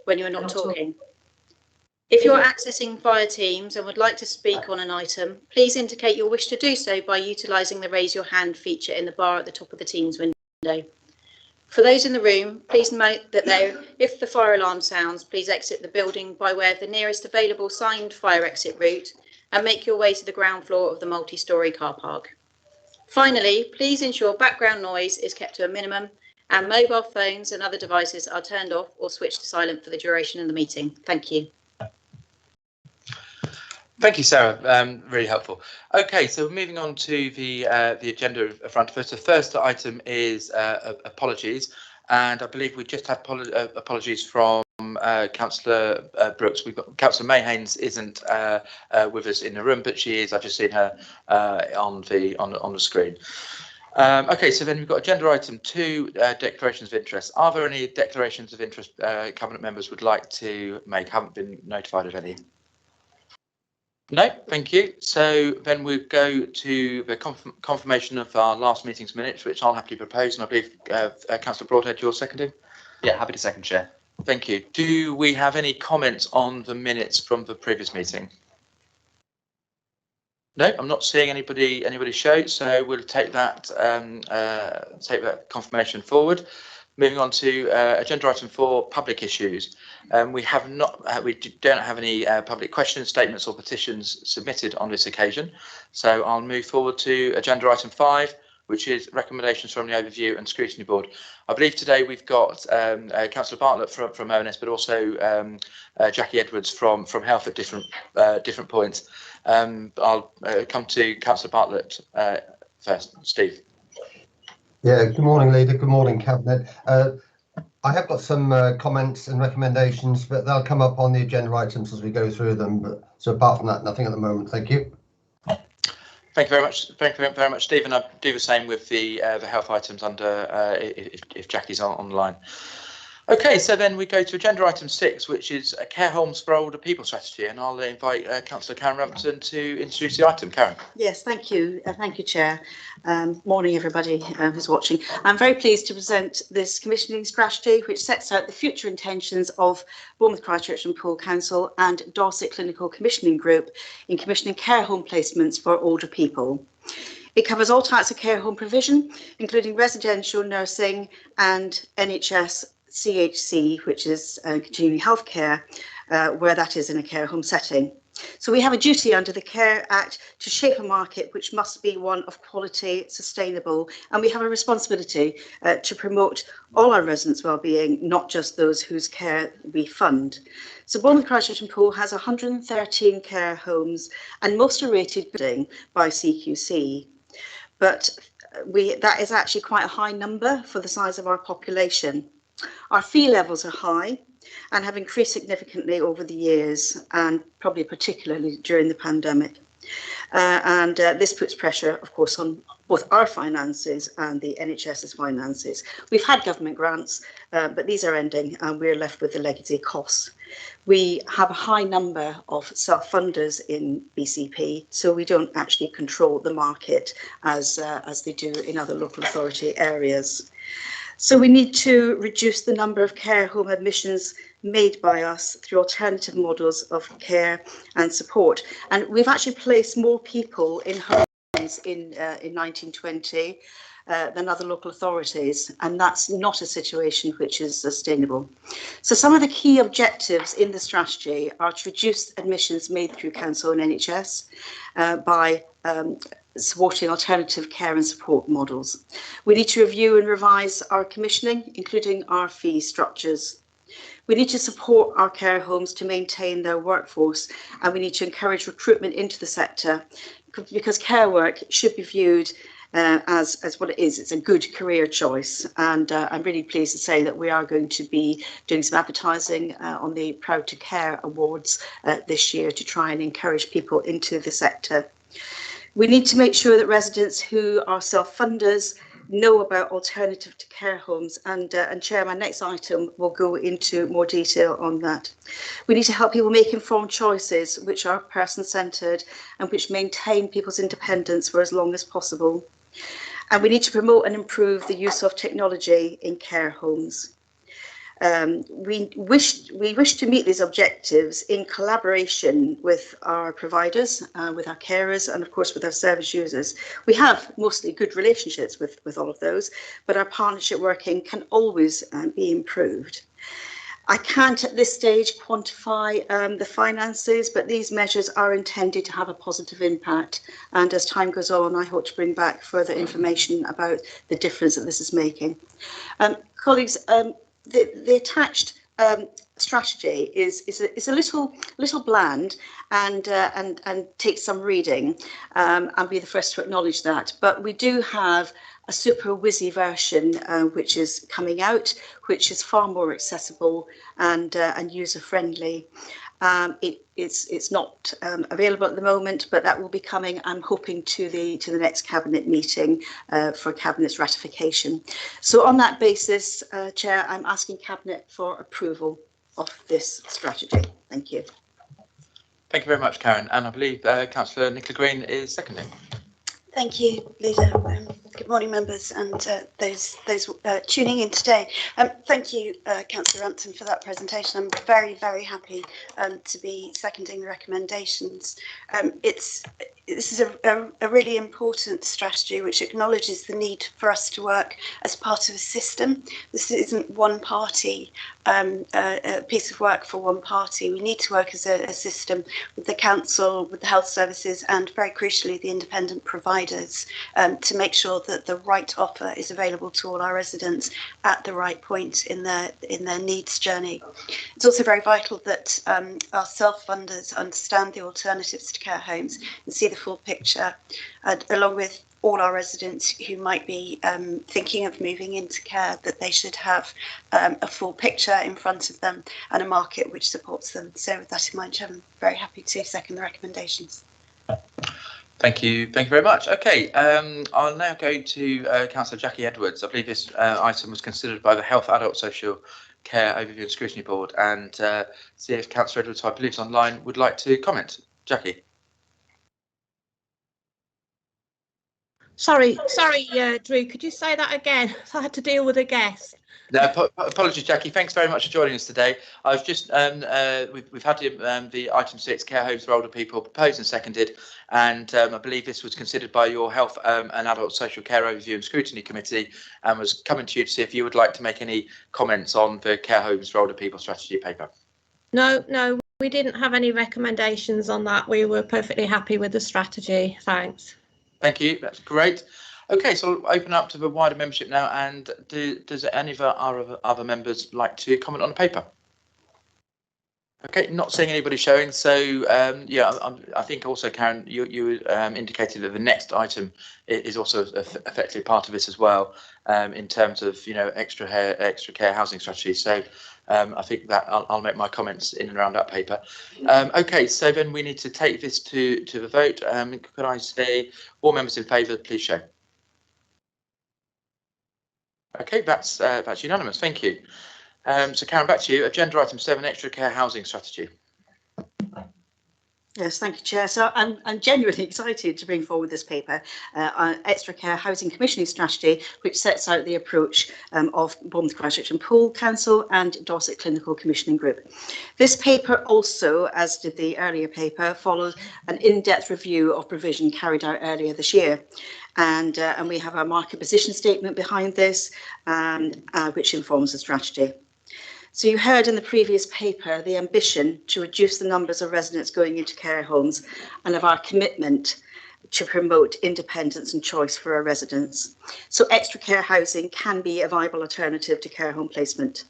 when you're not talking. If you're accessing via Teams and would like to speak on an item, please indicate your wish to do so by utilising the raise your hand feature in the bar at the top of the Teams window. For those in the room, please note that if the fire alarm sounds, please exit the building by way of the nearest available signed fire exit route and make your way to the ground floor of the multi-storey car park. Finally, please ensure background noise is kept to a minimum and mobile phones and other devices are turned off or switched to silent for the duration of the meeting. Thank you. Thank you, Sarah. Really helpful. Okay, so moving on to the agenda in front of us. The first item is apologies, and I believe we just had apologies from Councillor Brooks. We've got Councillor Mayhanes isn't with us in the room, but she is. I've just seen her on the screen. Okay, so then we've got agenda item 2, declarations of interest. Are there any declarations of interest Cabinet members would like to make? Haven't been notified of any. No, thank you. So then we go to the confirmation of our last meeting's minutes, which I'll happily propose, and I believe Councillor Broadhead, you're seconding? Yeah, happy to second, Chair. Thank you. Do we have any comments on the minutes from the previous meeting? No, I'm not seeing anybody show, so we'll take that confirmation forward. Moving on to agenda item 4, public issues. We don't have any public questions, statements or petitions submitted on this occasion. So I'll move forward to agenda item 5, which is recommendations from the Overview and Scrutiny Board. I believe today we've got Councillor Bartlett from ONS, but also Jackie Edwards from Health at different points. I'll come to Councillor Bartlett first. Steve. Yeah, good morning, Leader. Good morning, Cabinet. I have got some comments and recommendations, but they'll come up on the agenda items as we go through them. So apart from that, nothing at the moment. Thank you. Thank you very much. Thank you very much, Steve. And I'll do the same with the health items under if Jackie's on the line. Okay, so then we go to agenda item 6, which is a care homes for older people strategy, and I'll invite Councillor Karen Rampton to introduce the item. Karen. Yes, thank you. Thank you, Chair. Morning, everybody who's watching. I'm very pleased to present this commissioning strategy, which sets out the future intentions of Bournemouth, Christchurch and Poole Council and Dorset Clinical Commissioning Group in commissioning care home placements for older people. It covers all types of care home provision, including residential, nursing and NHS CHC, which is continuing healthcare, where that is in a care home setting. So we have a duty under the Care Act to shape a market which must be one of quality, sustainable, and we have a responsibility to promote all our residents' well-being, not just those whose care we fund. So Bournemouth, Christchurch and Poole has 113 care homes, and most are rated by CQC. But that is actually quite a high number for the size of our population. Our fee levels are high and have increased significantly over the years, and probably particularly during the pandemic. This puts pressure, of course, on both our finances and the NHS's finances. We've had government grants, but these are ending and we're left with the legacy costs. We have a high number of self-funders in BCP, so we don't actually control the market as they do in other local authority areas. So we need to reduce the number of care home admissions made by us through alternative models of care and support. And we've actually placed more people in homes in 1920 than other local authorities, and that's not a situation which is sustainable. So some of the key objectives in the strategy are to reduce admissions made through council and NHS by supporting alternative care and support models. We need to review and revise our commissioning, including our fee structures. We need to support our care homes to maintain their workforce, and we need to encourage recruitment into the sector, because care work should be viewed as what it is. It's a good career choice, and I'm really pleased to say that we are going to be doing some advertising on the Proud to Care Awards this year to try and encourage people into the sector. We need to make sure that residents who are self-funders know about alternative to care homes, and Chair, my next item will go into more detail on that. We need to help people make informed choices which are person-centred and which maintain people's independence for as long as possible. And we need to promote and improve the use of technology in care homes. We wish to meet these objectives in collaboration with our providers, with our carers, and of course with our service users. We have mostly good relationships with all of those, but our partnership working can always be improved. I can't at this stage quantify the finances, but these measures are intended to have a positive impact. And as time goes on, I hope to bring back further information about the difference that this is making. Colleagues, the attached strategy is a little bland and takes some reading. I'll be the first to acknowledge that. But we do have a super whizzy version which is coming out, which is far more accessible and user friendly. It's not available at the moment, but that will be coming, I'm hoping, to the next Cabinet meeting for Cabinet's ratification. So on that basis, Chair, I'm asking Cabinet for approval of this strategy. Thank you. Thank you very much, Karen. And I believe Councillor Nicola Green is seconding. Thank you, Leader. Good morning, members, and those tuning in today. Thank you, Councillor Rampton, for that presentation. I'm very, very happy to be seconding the recommendations. This is a really important strategy which acknowledges the need for us to work as part of a system. This isn't one party, a piece of work for one party. We need to work as a system with the council, with the health services, and very crucially the independent providers to make sure that the right offer is available to all our residents at the right point in their needs journey. It's also very vital that our self-funders understand the alternatives to care homes and see the full picture, along with all our residents who might be thinking of moving into care, that they should have a full picture in front of them and a market which supports them. So with that in mind, Chairman, very happy to second the recommendations. Thank you very much. Okay, I'll now go to Councillor Jackie Edwards. I believe this item was considered by the Health, Adult, Social Care Overview and Scrutiny Board, and see if Councillor Edwards, who I believe is online, would like to comment. Jackie. Sorry, Drew, could you say that again? I had to deal with a guest. No, apologies, Jackie. Thanks very much for joining us today. I've just we've had the item 6 care homes for older people proposed and seconded, and I believe this was considered by your Health and Adult Social Care Overview and Scrutiny Committee, and was coming to you to see if you would like to make any comments on the care homes for older people strategy paper. No, we didn't have any recommendations on that. We were perfectly happy with the strategy. Thanks. Thank you. That's great. Okay, so I'll open up to the wider membership now, and does any of our other members like to comment on the paper? Okay, not seeing anybody showing, so yeah, I think also, Karen, you indicated that the next item is also effectively part of this as well, in terms of, you know, extra care housing strategy. So I think that I'll make my comments in and around that paper. Okay, so then we need to take this to the vote. Could I say all members in favour, please show. Okay, that's unanimous. Thank you. So Karen, back to you. Agenda item 7, extra care housing strategy. Yes, thank you, Chair. So I'm genuinely excited to bring forward this paper, Extra Care Housing Commissioning Strategy, which sets out the approach of Bournemouth, Christchurch and Poole Council and Dorset Clinical Commissioning Group. This paper also, as did the earlier paper, followed an in-depth review of provision carried out earlier this year. And we have our market position statement behind this, which informs the strategy. So you heard in the previous paper the ambition to reduce the numbers of residents going into care homes and of our commitment to promote independence and choice for our residents. So extra care housing can be a viable alternative to care home placement.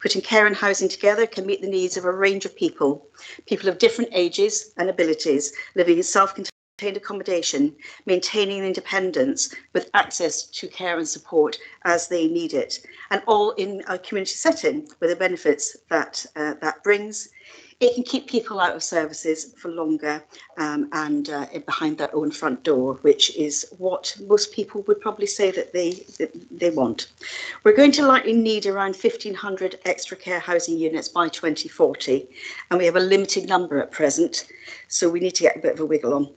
Putting care and housing together can meet the needs of a range of people of different ages and abilities, living in self-contained accommodation, maintaining independence with access to care and support as they need it, and all in a community setting with the benefits that that brings. It can keep people out of services for longer and behind their own front door, which is what most people would probably say that they want. We're going to likely need around 1,500 extra care housing units by 2040, and we have a limited number at present, so we need to get a bit of a wiggle on.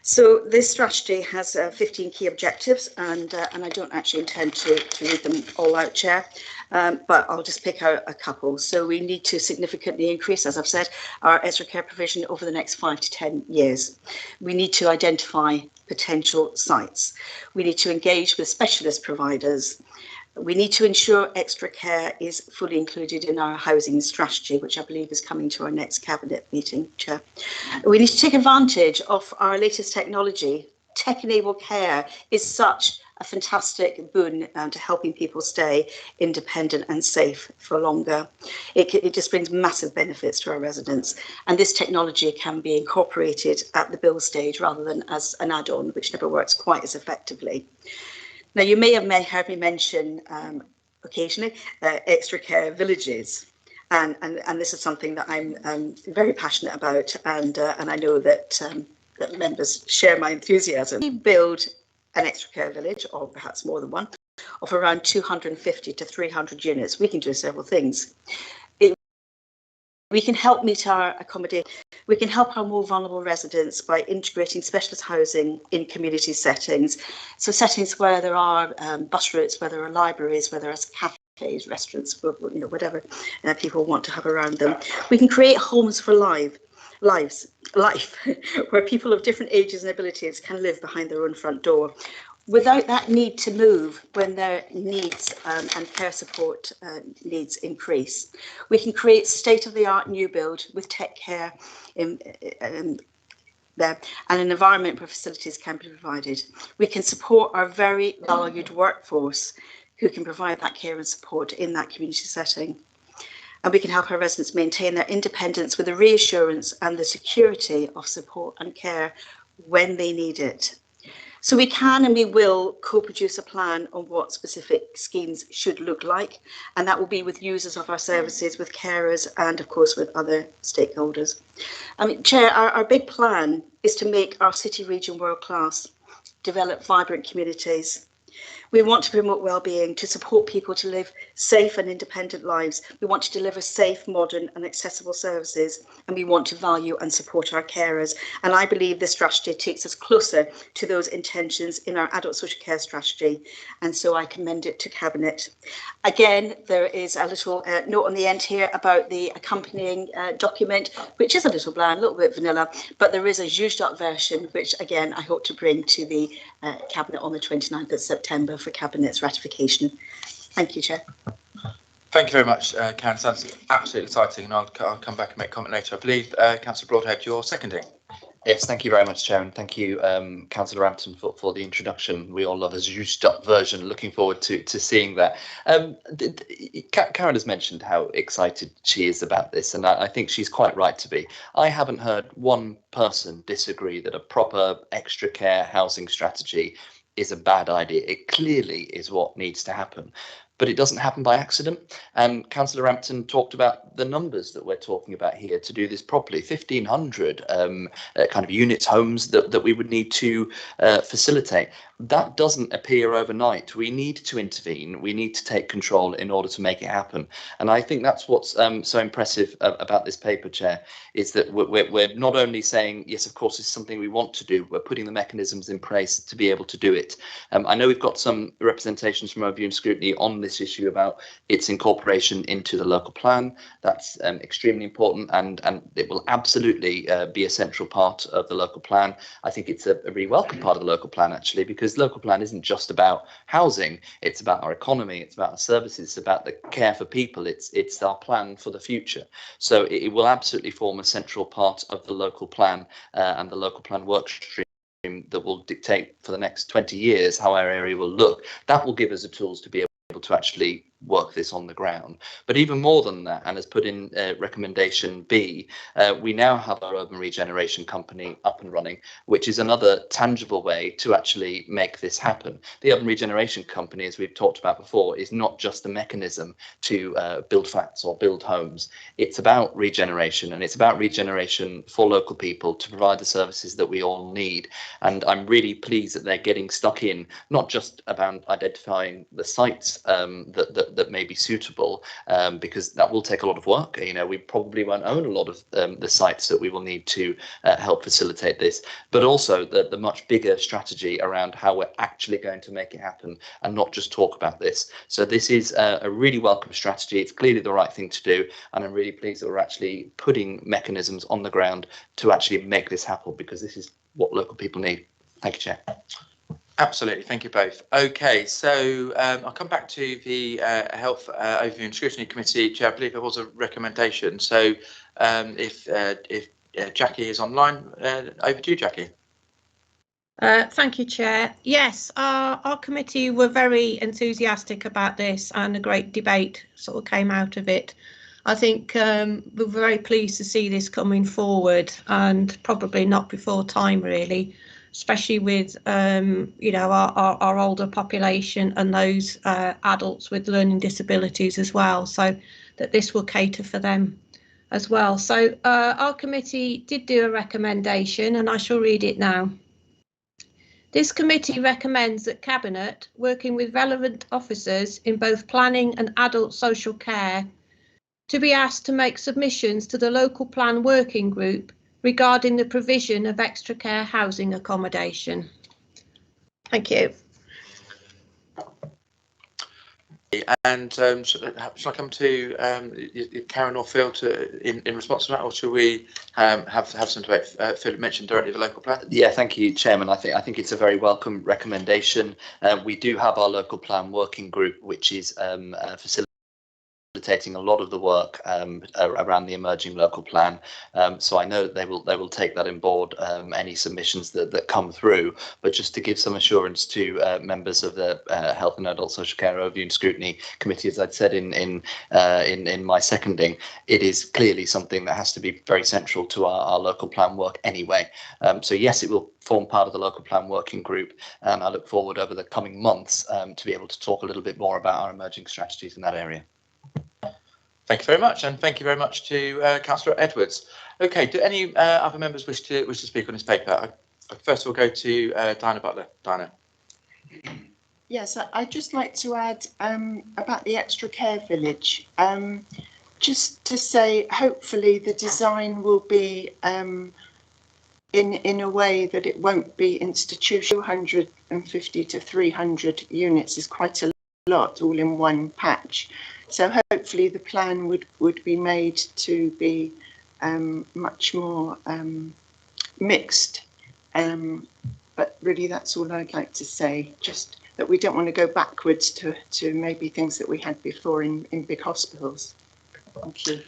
So this strategy has 15 key objectives, and I don't actually intend to read them all out, Chair. but I'll just pick out a couple. So we need to significantly increase, as I've said, our extra care provision over the next 5 to 10 years. We need to identify potential sites. We need to engage with specialist providers. We need to ensure extra care is fully included in our housing strategy, which I believe is coming to our next Cabinet meeting, Chair. We need to take advantage of our latest technology. Tech-enabled care is such a fantastic boon to helping people stay independent and safe for longer. It just brings massive benefits to our residents, and this technology can be incorporated at the build stage rather than as an add-on, which never works quite as effectively. Now, you may have heard me mention occasionally extra care villages, and this is something that I'm very passionate about, and I know that that members share my enthusiasm. We build an extra care village, or perhaps more than one, of around 250 to 300 units. We can do several things. We can help meet our accommodation. We can help our more vulnerable residents by integrating specialist housing in community settings. So settings where there are bus routes, where there are libraries, where there are cafes, restaurants, you know, whatever people want to have around them. We can create homes for life, where people of different ages and abilities can live behind their own front door, without that need to move when their needs and care support needs increase. We can create state-of-the-art new build with tech care in there, and an environment where facilities can be provided. We can support our very valued workforce who can provide that care and support in that community setting. And we can help our residents maintain their independence with the reassurance and the security of support and care when they need it. So we can and we will co-produce a plan on what specific schemes should look like, and that will be with users of our services, with carers, and of course with other stakeholders. I mean, Chair, our big plan is to make our city region world class, develop vibrant communities. We want to promote well-being, to support people to live safe and independent lives. We want to deliver safe, modern and accessible services, and we want to value and support our carers. And I believe this strategy takes us closer to those intentions in our adult social care strategy, and so I commend it to Cabinet. Again, there is a little note on the end here about the accompanying document, which is a little bland, a little bit vanilla, but there is a used up version, which again I hope to bring to the Cabinet on the 29th of September for Cabinet's ratification. Thank you, Chair. Thank you very much, Karen. Sounds absolutely exciting, and I'll come back and make a comment later. I believe, Councillor Broadhead, you're seconding. Yes, thank you very much, Chair, and thank you, Councillor Rampton, for the introduction. We all love a used up version. Looking forward to seeing that. Karen has mentioned how excited she is about this, and I think she's quite right to be. I haven't heard one person disagree that a proper extra care housing strategy is a bad idea. It clearly is what needs to happen. But it doesn't happen by accident. And Councillor Rampton talked about the numbers that we're talking about here to do this properly. 1,500 kind of units, homes that we would need to facilitate. That doesn't appear overnight. We need to intervene. We need to take control in order to make it happen. And I think that's what's so impressive about this paper, Chair, is that we're not only saying, yes, of course, it's something we want to do, we're putting the mechanisms in place to be able to do it. I know we've got some representations from Overview and Scrutiny on this issue about its incorporation into the local plan. That's extremely important, and it will absolutely be a central part of the local plan. I think it's a really welcome part of the local plan, actually, because local plan isn't just about housing, it's about our economy, it's about our services, it's about the care for people, it's our plan for the future. So it will absolutely form a central part of the local plan and the local plan work stream that will dictate for the next 20 years how our area will look. That will give us the tools to be able to actually work this on the ground. But even more than that, and as put in recommendation B, we now have our urban regeneration company up and running, which is another tangible way to actually make this happen. The urban regeneration company, as we've talked about before, is not just a mechanism to build flats or build homes. It's about regeneration, and it's about regeneration for local people to provide the services that we all need. And I'm really pleased that they're getting stuck in, not just about identifying the sites that that may be suitable, because that will take a lot of work. You know, we probably won't own a lot of the sites that we will need to help facilitate this, but also the much bigger strategy around how we're actually going to make it happen and not just talk about this. So this is a really welcome strategy. It's clearly the right thing to do, and I'm really pleased that we're actually putting mechanisms on the ground to actually make this happen, because this is what local people need. Thank you, Chair. Absolutely, thank you both. Okay, so I'll come back to the Health Overview and Scrutiny Committee. Chair, I believe there was a recommendation. So if Jackie is online, over to you, Jackie. Thank you, Chair. Yes, our committee were very enthusiastic about this, and a great debate sort of came out of it. I think we're very pleased to see this coming forward, and probably not before time, really, especially with you know, our older population and those adults with learning disabilities as well, so that this will cater for them as well. So our committee did do a recommendation, and I shall read it now. This committee recommends that Cabinet, working with relevant officers in both planning and adult social care, to be asked to make submissions to the local plan working group regarding the provision of extra care housing accommodation. Thank you. And shall I come to Karen or Phil in response to that, or shall we have some debate? Phil mentioned directly the local plan. Yeah, thank you, Chairman. I think it's a very welcome recommendation. We do have our local plan working group, which is facilitating a lot of the work around the emerging local plan, so I know that they will take that on board, any submissions that come through. But just to give some assurance to members of the Health and Adult Social Care Overview and Scrutiny Committee, as I'd said in my seconding, it is clearly something that has to be very central to our local plan work anyway. So yes, it will form part of the local plan working group, and I look forward over the coming months to be able to talk a little bit more about our emerging strategies in that area. Thank you very much, and thank you very much to Councillor Edwards. Okay, do any other members wish to speak on this paper? First of all, go to Diana Bartlett. Diana. Yes, I'd just like to add about the extra care village. Just to say, hopefully the design will be in a way that it won't be institutional. 250 to 300 units is quite a lot, all in one patch. So hopefully the plan would be made to be much more mixed. But really, that's all I'd like to say. Just that we don't want to go backwards to maybe things that we had before in big hospitals. Thank you.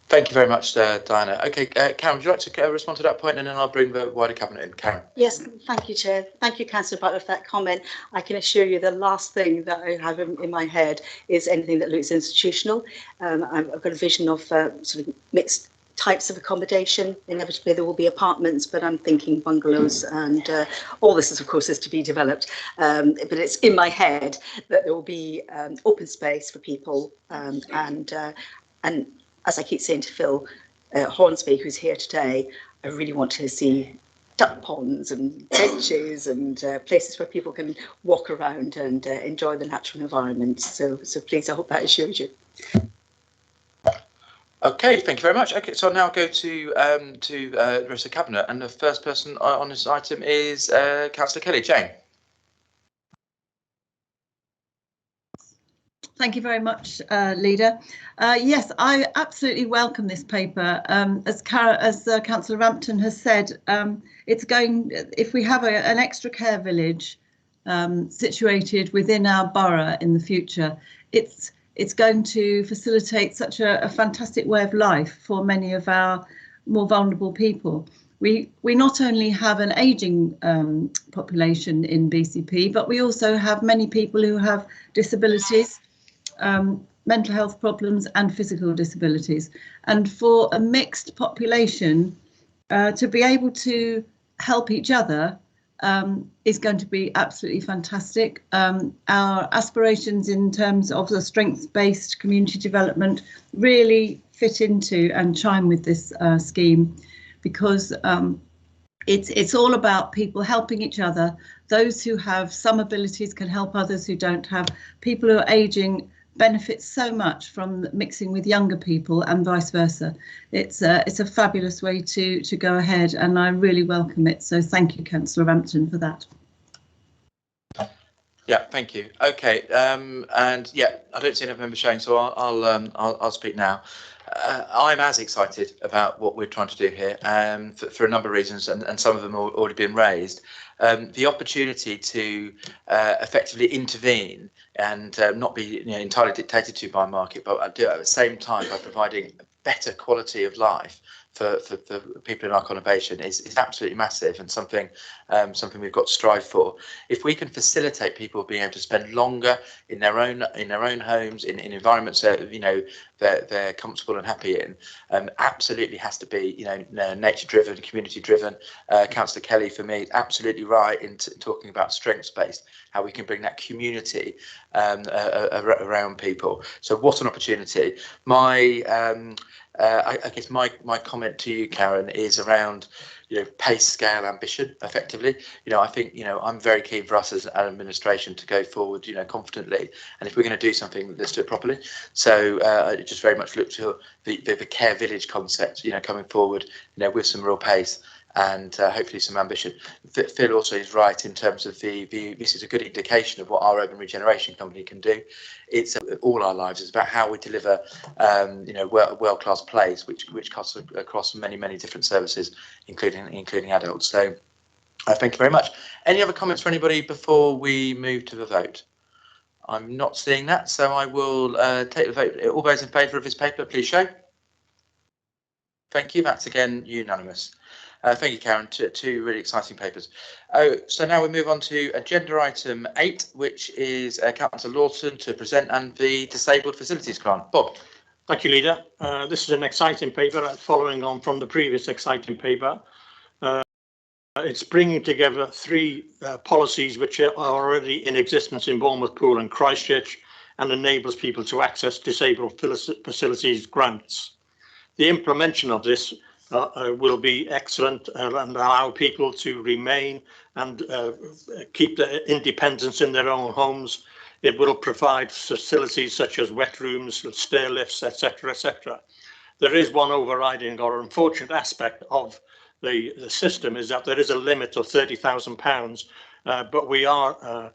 Thank you very much, Diana. Okay, Karen, would you like to respond to that point, and then I'll bring the wider cabinet in. Karen. Yes, thank you, Chair. Thank you, Councillor Bartlett, for that comment. I can assure you the last thing that I have in my head is anything that looks institutional. I've got a vision of sort of mixed types of accommodation. Inevitably there will be apartments, but I'm thinking bungalows, and all this is of course is to be developed, but it's in my head that there will be open space for people, and as I keep saying to Phil Hornsby, who's here today, I really want to see duck ponds and benches and places where people can walk around and enjoy the natural environment. So please, I hope that assures you. Okay, thank you very much. Okay, so I'll now go to the rest of the cabinet, and the first person on this item is Councillor Kelly. Jane. Thank you very much, Leader. Yes, I absolutely welcome this paper. As Councillor Rampton has said, it's going. If we have an extra care village situated within our borough in the future, it's going to facilitate such a fantastic way of life for many of our more vulnerable people. We not only have an ageing population in BCP, but we also have many people who have disabilities, mental health problems and physical disabilities. And for a mixed population to be able to help each other is going to be absolutely fantastic. Our aspirations in terms of the strengths-based community development really fit into and chime with this scheme, because it's all about people helping each other. Those who have some abilities can help others who don't have. People who are ageing benefits so much from mixing with younger people and vice versa. It's a fabulous way to go ahead, and I really welcome it. So thank you, Councillor Rampton, for that. Yeah, thank you. Okay, and yeah, I don't see enough members showing, so I'll speak now. I'm as excited about what we're trying to do here, for a number of reasons, and some of them have already been raised. The opportunity to effectively intervene and not be entirely dictated to by market, but do it at the same time by providing better quality of life for people in our conurbation is absolutely massive, and something we've got to strive for. If we can facilitate people being able to spend longer in their own homes, in environments that they're comfortable and happy in, absolutely has to be nature driven, community driven. Councillor Kelly, for me, absolutely right in talking about strengths based, how we can bring that community around people. So what an opportunity. I guess my comment to you, Karen, is around pace, scale, ambition. Effectively, I think I'm very keen for us as an administration to go forward, confidently, and if we're going to do something, let's do it properly. So I just very much look to the care village concept, coming forward, with some real pace and hopefully some ambition. Phil also is right in terms of this is a good indication of what our urban regeneration company can do. It's all our lives is about how we deliver world-class plays which cuts across many different services, including adults. So thank you very much. Any other comments for anybody before we move to the vote? I'm not seeing that, so I will take the vote. All those in favour of this paper, please show. Thank you. That's again unanimous. Thank you, Karen. Two really exciting papers. So now we move on to agenda item 8, which is Councillor Lawson to present and the Disabled Facilities Grant. Bob. Thank you, Leader. This is an exciting paper following on from the previous exciting paper. It's bringing together 3 policies which are already in existence in Bournemouth Pool and Christchurch, and enables people to access disabled facilities grants. The implementation of this will be excellent and allow people to remain and keep their independence in their own homes. It will provide facilities such as wet rooms, stair lifts, etc., etc. There is one overriding or unfortunate aspect of the system, is that there is a limit of £30,000, but we are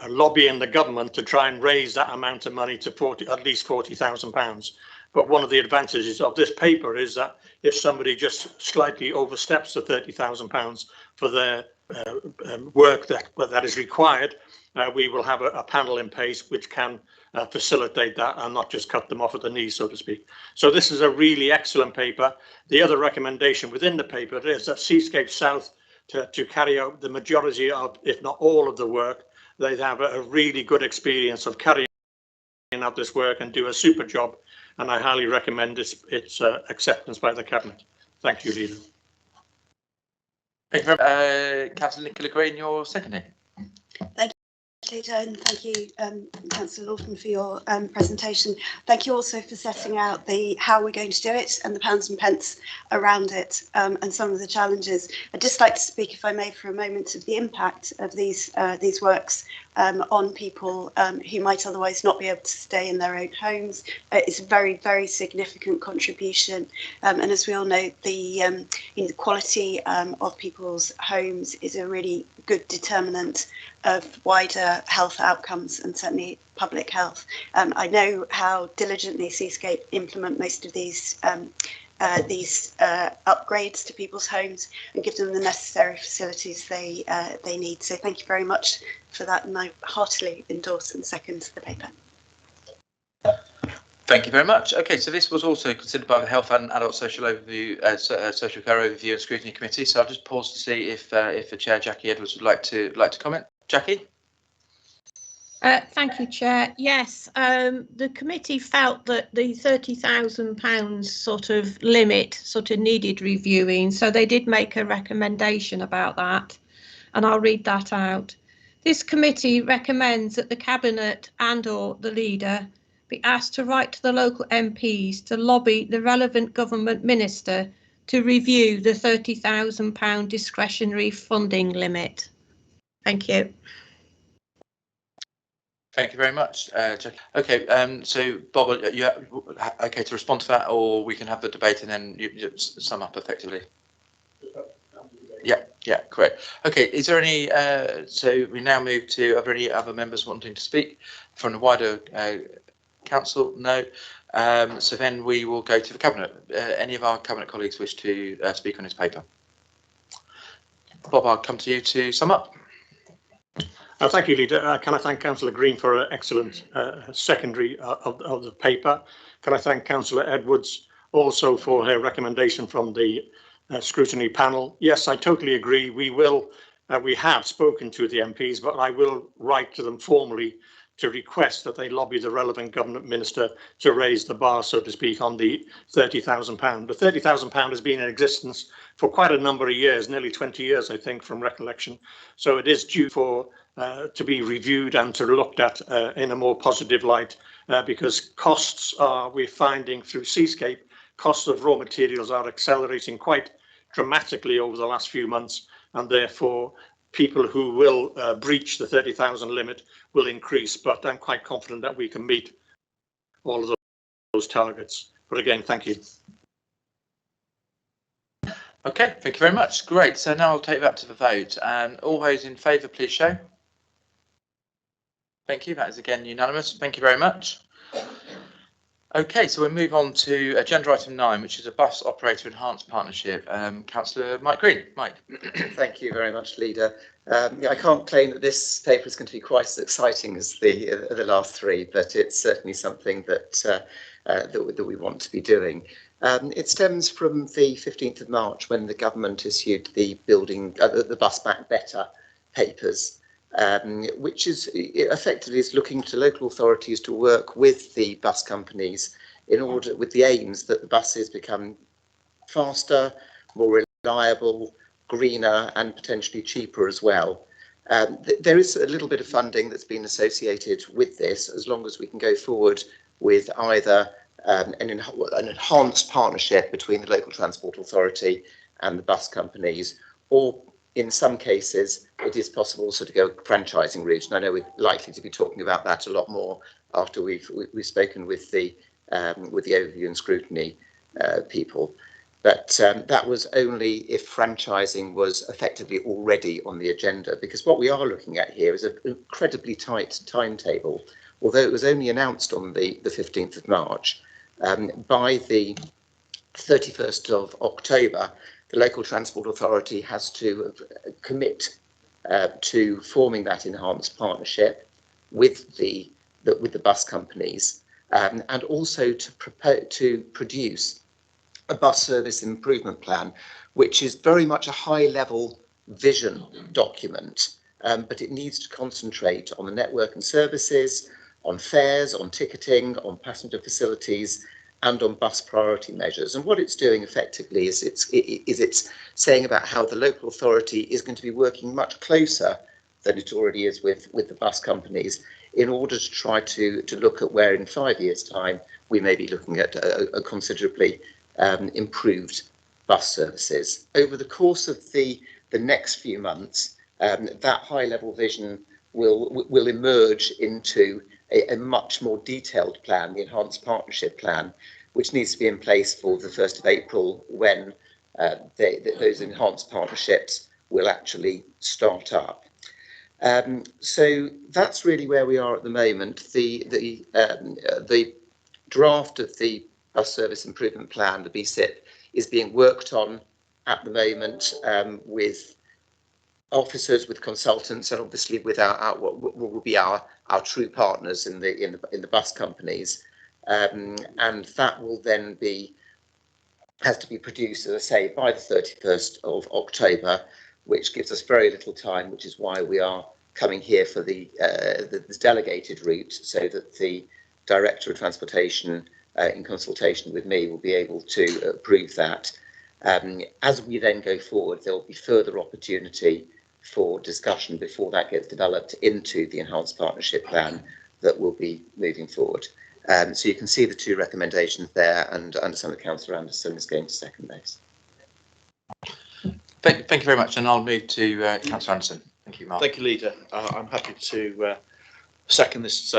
lobbying the government to try and raise that amount of money to at least £40,000. But one of the advantages of this paper is that if somebody just slightly oversteps the £30,000 for their work that is required, we will have a panel in place which can facilitate that and not just cut them off at the knees, so to speak. So this is a really excellent paper. The other recommendation within the paper is that Seascape South to carry out the majority of, if not all of the work, they have a really good experience of carrying out this work and do a super job. And I highly recommend its acceptance by the Cabinet. Thank you, Leader. Thank you very much. Councillor Nicola Green, you're seconding. Thank you, Leader, and thank you, Councillor Lawton, for your presentation. Thank you also for setting out how we're going to do it and the pounds and pence around it, and some of the challenges. I'd just like to speak, if I may, for a moment of the impact of these works on people who might otherwise not be able to stay in their own homes. It's a very, very significant contribution, and as we all know, the quality of people's homes is a really good determinant of wider health outcomes and certainly public health. I know how diligently Seascape implement most of these upgrades to people's homes and give them the necessary facilities they need. So thank you very much for that, and I heartily endorse and second the paper. Thank you very much. Okay, so this was also considered by the Health and Adult Social Overview, Social Care Overview and Scrutiny Committee. So I'll just pause to see if the Chair, Jackie Edwards, would like to comment. Jackie. Thank you, Chair. Yes, the committee felt that the £30,000 sort of limit sort of needed reviewing, so they did make a recommendation about that, and I'll read that out. This committee recommends that the Cabinet and/or the Leader be asked to write to the local MPs to lobby the relevant government minister to review the £30,000 discretionary funding limit. Thank you. Thank you very much, Jack. Okay, so Bob, are you okay to respond to that, or we can have the debate and then you sum up effectively? Yeah, great. Okay, is there any, so we now move to, are there any other members wanting to speak from the wider council? No. So then we will go to the Cabinet. Any of our Cabinet colleagues wish to speak on this paper? Bob, I'll come to you to sum up. Thank you, Leader. Can I thank Councillor Green for an excellent secondary of the paper? Can I thank Councillor Edwards also for her recommendation from the scrutiny panel? Yes, I totally agree. We have spoken to the MPs, but I will write to them formally to request that they lobby the relevant government minister to raise the bar, so to speak, on the £30,000. The £30,000 has been in existence for quite a number of years, nearly 20 years, I think, from recollection. So it is due for to be reviewed and to looked at in a more positive light, because costs are, we're finding through Seascape, costs of raw materials are accelerating quite dramatically over the last few months, and therefore people who will breach the 30,000 limit will increase, but I'm quite confident that we can meet all of those targets. But again, thank you. Okay, thank you very much. Great. So now I'll take that to the vote, and all those in favour, please show. Thank you. That is again unanimous. Thank you very much. Okay, so we'll move on to agenda item 9, which is a bus operator enhanced partnership. Councillor Mike Green. Mike. Thank you very much, Leader. I can't claim that this paper is going to be quite as exciting as the last three, but it's certainly something that that we want to be doing. It stems from the 15th of March when the government issued the the Bus Back Better papers, which is effectively looking to local authorities to work with the bus companies in order, with the aims that the buses become faster, more reliable, greener and potentially cheaper as well. There is a little bit of funding that's been associated with this, as long as we can go forward with either an enhanced partnership between the local transport authority and the bus companies, or in some cases it is possible also to go franchising route. And I know we're likely to be talking about that a lot more after we've spoken with the overview and scrutiny people. But that was only if franchising was effectively already on the agenda, because what we are looking at here is an incredibly tight timetable. Although it was only announced on the 15th of March, by the 31st of October, the local transport authority has to commit to forming that enhanced partnership with the bus companies, and also to produce a bus service improvement plan, which is very much a high-level vision document, but it needs to concentrate on the network and services, on fares, on ticketing, on passenger facilities, and on bus priority measures. And what it's doing effectively is it's saying about how the local authority is going to be working much closer than it already is with the bus companies, in order to try to look at where in 5 years' time we may be looking at a considerably improved bus services. Over the course of the next few months, that high-level vision will emerge into a much more detailed plan, the enhanced partnership plan, which needs to be in place for the 1st of April, when those enhanced partnerships will actually start up. So that's really where we are at the moment. The draft of the Bus Service Improvement Plan, the BCP, is being worked on at the moment with officers, with consultants, and obviously with what will be our true partners in the bus companies, and that will then has to be produced, as I say, by the 31st of October, which gives us very little time, which is why we are coming here for this delegated route, so that the Director of Transportation, in consultation with me, will be able to approve that. As we then go forward, there will be further opportunity for discussion before that gets developed into the enhanced partnership plan that will be moving forward. So you can see the two recommendations there, and I understand that Councillor Anderson is going to second those. Thank you very much, and I'll move to Councillor Anderson. Thank you, Mark. Thank you, Leader. I'm happy to second this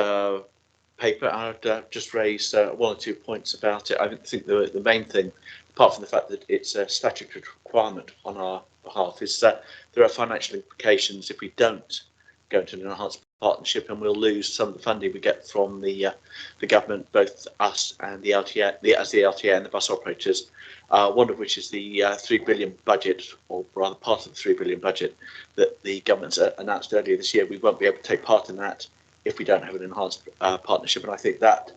paper. I'd just raise 1 or 2 points about it. I think the main thing, apart from the fact that it's a statutory requirement on our behalf, is that there are financial implications if we don't go into an enhanced partnership, and we'll lose some of the funding we get from the government, both us and the LTA, as the LTA and the bus operators. One of which is the 3 billion budget, or rather part of the 3 billion budget that the government's announced earlier this year. We won't be able to take part in that if we don't have an enhanced partnership, and I think that,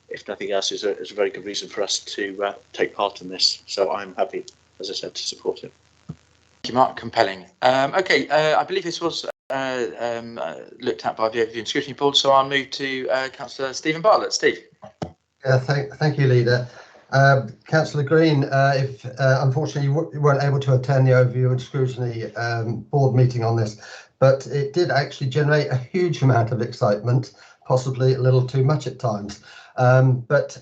if nothing else, is a very good reason for us to take part in this. So I'm happy, as I said, to support it. Thank you, Mark. Compelling. Okay, I believe this was looked at by the Overview and Scrutiny Board, so I'll move to Councillor Stephen Bartlett. Steve. Yeah, thank you, Leader. Councillor Green, if unfortunately you weren't able to attend the Overview and Scrutiny Board meeting on this, but it did actually generate a huge amount of excitement, possibly a little too much at times. But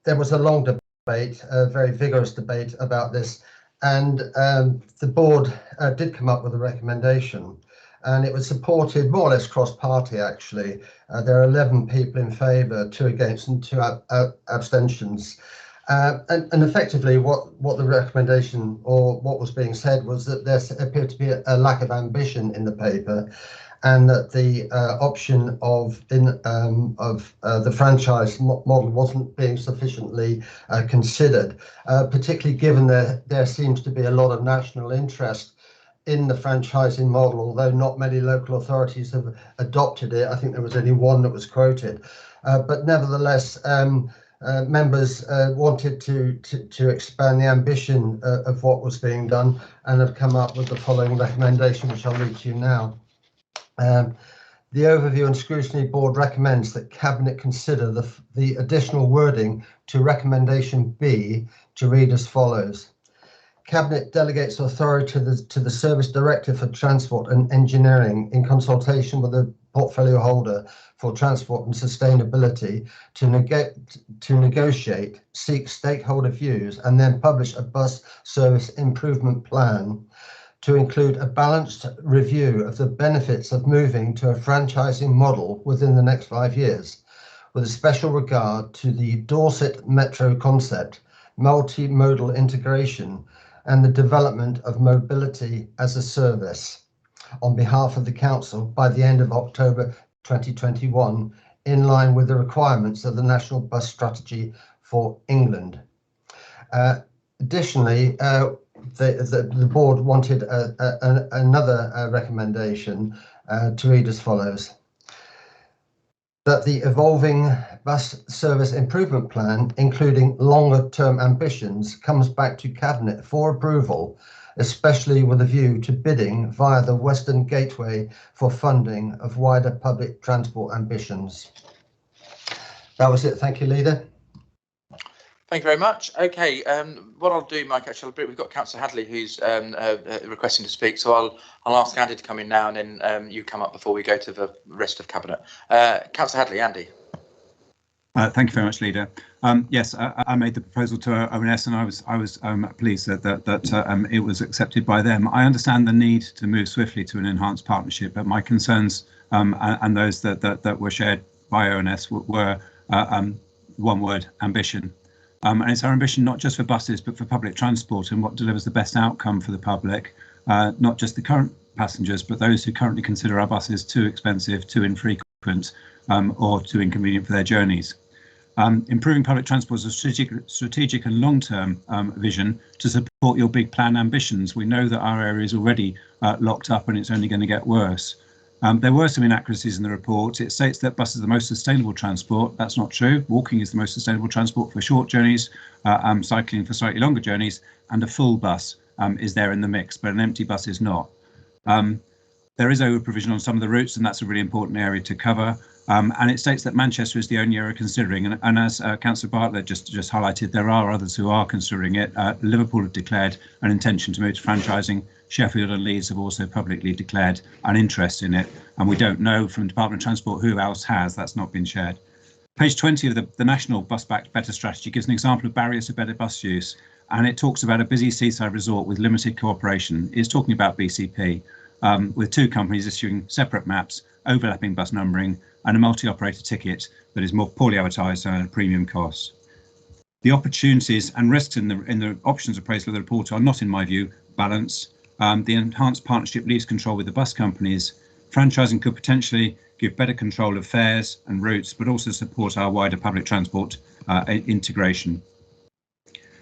there was a long debate, a very vigorous debate about this, and the board did come up with a recommendation, and it was supported more or less cross-party. Actually, there are 11 people in favour, 2 against and 2 abstentions. And effectively what the recommendation, or what was being said, was that there appeared to be a lack of ambition in the paper, and that the option of the franchise model wasn't being sufficiently considered, particularly given there seems to be a lot of national interest in the franchising model, although not many local authorities have adopted it. I think there was only 1 that was quoted, but nevertheless, members wanted to expand the ambition of what was being done, and have come up with the following recommendation, which I'll read to you now. The Overview and Scrutiny Board recommends that Cabinet consider the additional wording to Recommendation B to read as follows. Cabinet delegates authority to the Service Director for Transport and Engineering, in consultation with the portfolio holder for transport and sustainability, to negotiate, seek stakeholder views, and then publish a bus service improvement plan to include a balanced review of the benefits of moving to a franchising model within the next 5 years, with a special regard to the Dorset Metro concept, multimodal integration, and the development of mobility as a service on behalf of the Council by the end of October 2021, in line with the requirements of the National Bus Strategy for England. Additionally, the board wanted another recommendation to read as follows. That the evolving bus service improvement plan, including longer term ambitions, comes back to Cabinet for approval, especially with a view to bidding via the Western Gateway for funding of wider public transport ambitions. That was it. Thank you, Leader. Thank you very much. Okay, what I'll do, Mike, actually, we've got Councillor Hadley who's requesting to speak, so I'll ask Andy to come in now, and then you come up before we go to the rest of Cabinet. Councillor Hadley, Andy. Thank you very much, Leader. Yes, I made the proposal to ONS, and I was pleased that it was accepted by them. I understand the need to move swiftly to an enhanced partnership, but my concerns and those that were shared by ONS were one word: ambition. And it's our ambition not just for buses, but for public transport, and what delivers the best outcome for the public, not just the current passengers, but those who currently consider our buses too expensive, too infrequent, or too inconvenient for their journeys. Improving public transport is a strategic and long-term vision to support your big plan ambitions. We know that our area is already locked up, and it's only going to get worse. There were some inaccuracies in the report. It states that buses are the most sustainable transport. That's not true. Walking is the most sustainable transport for short journeys, cycling for slightly longer journeys, and a full bus is there in the mix, but an empty bus is not. There is over provision on some of the routes, and that's a really important area to cover. And it states that Manchester is the only area considering, and as Councillor Bartlett just highlighted, there are others who are considering it. Liverpool have declared an intention to move to franchising. Sheffield and Leeds have also publicly declared an interest in it, and we don't know from the Department of Transport who else has. That's not been shared. Page 20 of the National Bus Back Better strategy gives an example of barriers to better bus use, and it talks about a busy seaside resort with limited cooperation. It's talking about BCP. with 2 companies issuing separate maps, overlapping bus numbering, and a multi-operator ticket that is more poorly advertised and at a premium cost. The opportunities and risks in the options appraisal of the report are not, in my view, balanced. The enhanced partnership leaves control with the bus companies. Franchising could potentially give better control of fares and routes, but also support our wider public transport integration.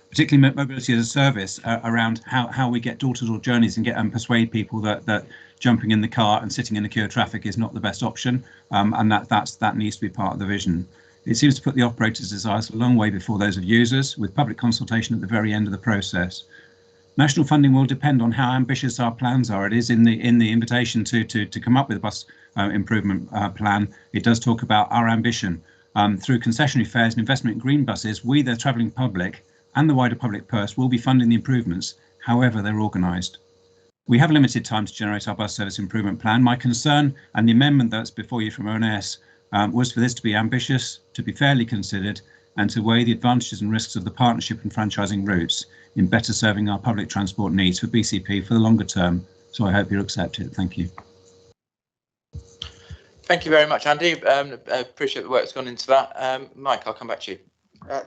Particularly mobility as a service around how we get door-to-door journeys and get and persuade people that jumping in the car and sitting in the queue of traffic is not the best option, and that needs to be part of the vision. It seems to put the operators' desires a long way before those of users, with public consultation at the very end of the process. National funding will depend on how ambitious our plans are. It is in the invitation to come up with a bus improvement plan. It does talk about our ambition through concessionary fares and investment in green buses. We, the travelling public, and the wider public purse will be funding the improvements, however they're organised. We have limited time to generate our bus service improvement plan. My concern, and the amendment that's before you from ONS, was for this to be ambitious, to be fairly considered, and to weigh the advantages and risks of the partnership and franchising routes in better serving our public transport needs for BCP for the longer term. So I hope you'll accept it. Thank you. Thank you very much, Andy. I appreciate the work that's gone into that. Mike, I'll come back to you.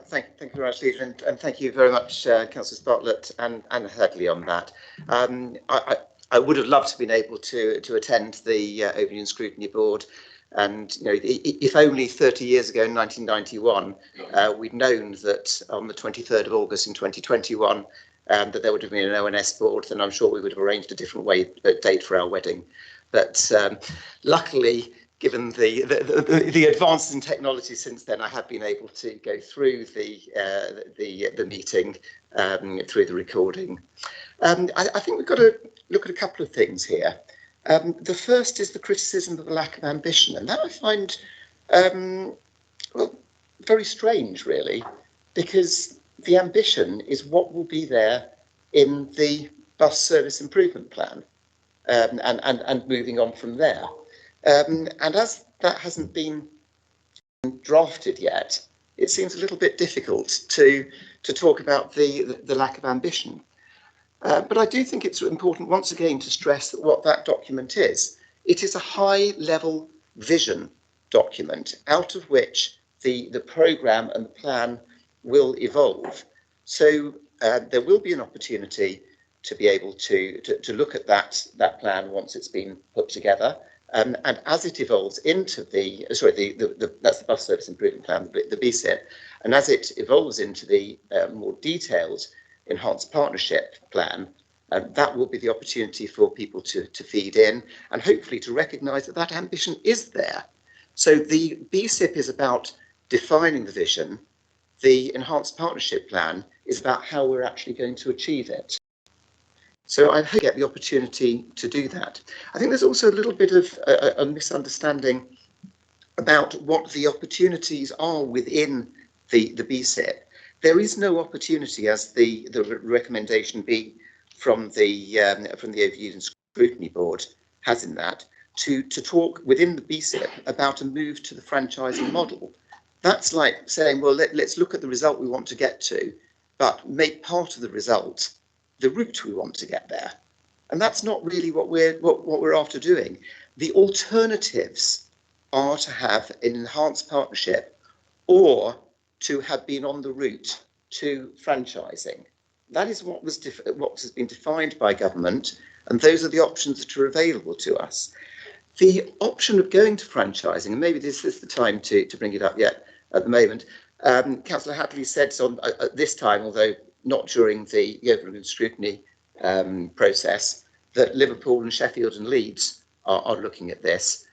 Thank you very much, Leader, and thank you very much, Councillors Bartlett and Hadley on that. I would have loved to have been able to attend the Open Scrutiny Board, and if only 30 years ago in 1991 we'd known that on the 23rd of August in 2021 that there would have been an ONS board, then I'm sure we would have arranged a different date for our wedding. But luckily, given the advances in technology since then, I have been able to go through the meeting through the recording. I think we've got to look at a couple of things here. The first is the criticism of the lack of ambition, and that I find well, very strange, really, because the ambition is what will be there in the bus service improvement plan, and moving on from there. And as that hasn't been drafted yet, it seems a little bit difficult to talk about the lack of ambition. But I do think it's important once again to stress that what that document is. It is a high-level vision document out of which the programme and the plan will evolve. So there will be an opportunity to be able to look at that plan once it's been put together. And as it evolves into that's the bus service improvement plan, the BCP, and as it evolves into the more detailed enhanced partnership plan, that will be the opportunity for people to feed in and hopefully to recognise that that ambition is there. So the BCP is about defining the vision. The enhanced partnership plan is about how we're actually going to achieve it. So I hope you get the opportunity to do that. I think there's also a little bit of a misunderstanding about what the opportunities are within the BCP. There is no opportunity, as the recommendation B from the Overview and Scrutiny Board has in that, to talk within the BCP about a move to the franchising model. That's like saying, well, let's look at the result we want to get to, but make part of the result the route we want to get there. And that's not really what we're after doing. The alternatives are to have an enhanced partnership or to have been on the route to franchising. That is what has been defined by government, and those are the options that are available to us. The option of going to franchising, and maybe this is the time to bring it up yet at the moment, Councillor Hadley said at this time, although not during the Overview Scrutiny process, that Liverpool and Sheffield and Leeds are looking at this.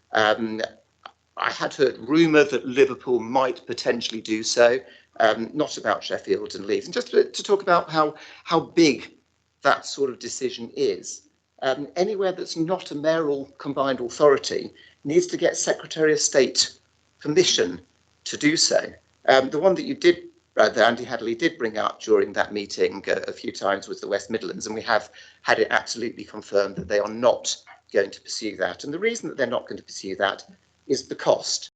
I had heard rumour that Liverpool might potentially do so, not about Sheffield and Leeds. And just to talk about how big that sort of decision is. Anywhere that's not a mayoral combined authority needs to get Secretary of State permission to do so. The one that you did, that Andy Hadley did bring up during that meeting a few times was the West Midlands, and we have had it absolutely confirmed that they are not going to pursue that. And the reason that they're not going to pursue that is the cost.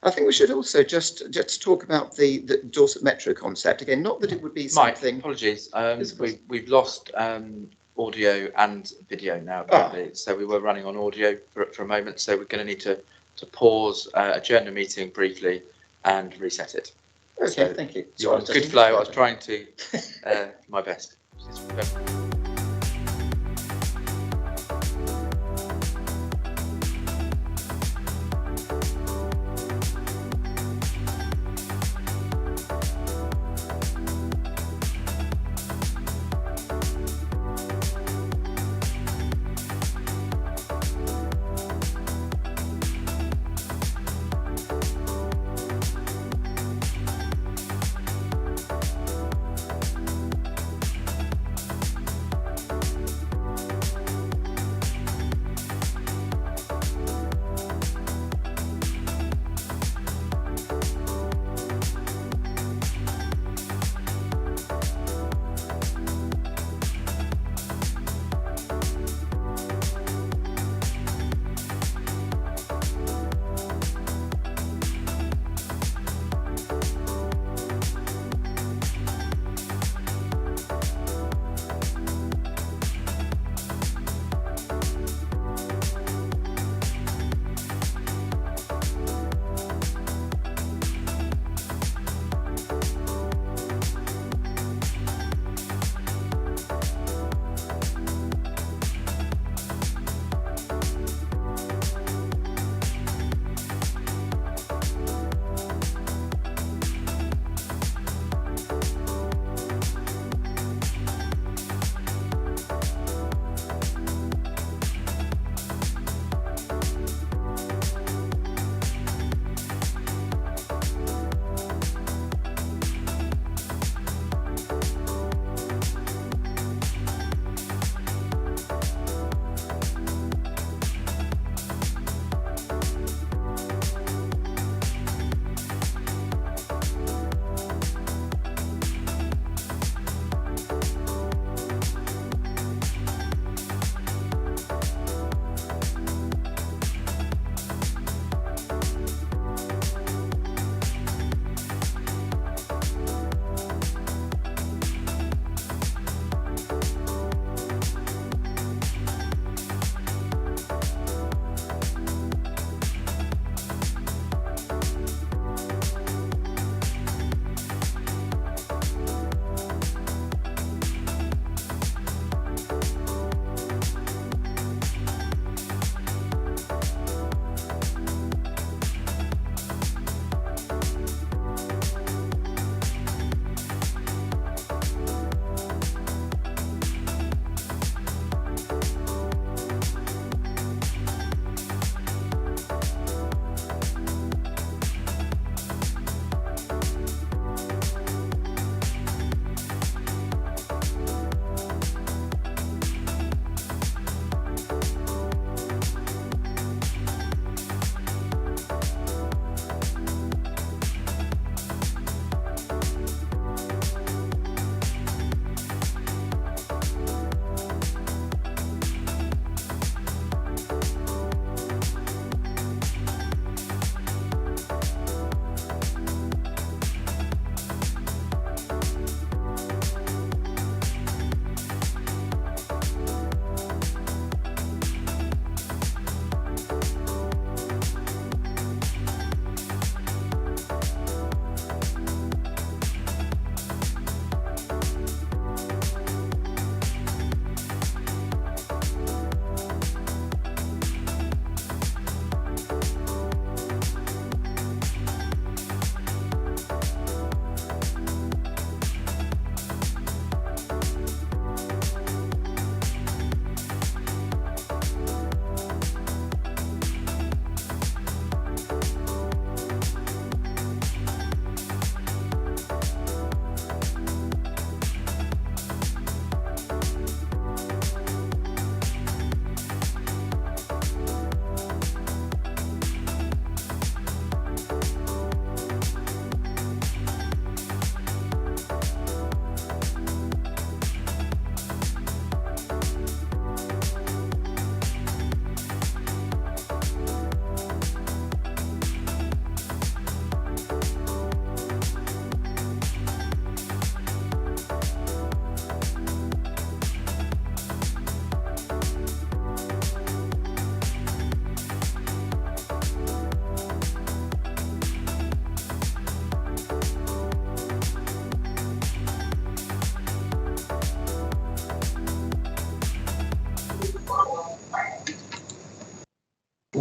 I think we should also just talk about the Dorset Metro concept again. Not that it would be something. Mike, apologies. We've lost audio and video now. Apparently. So we were running on audio for a moment. So we're going to need to pause, adjourn the meeting briefly, and reset it. Okay, so thank you. You're on good flow. I was trying to my best.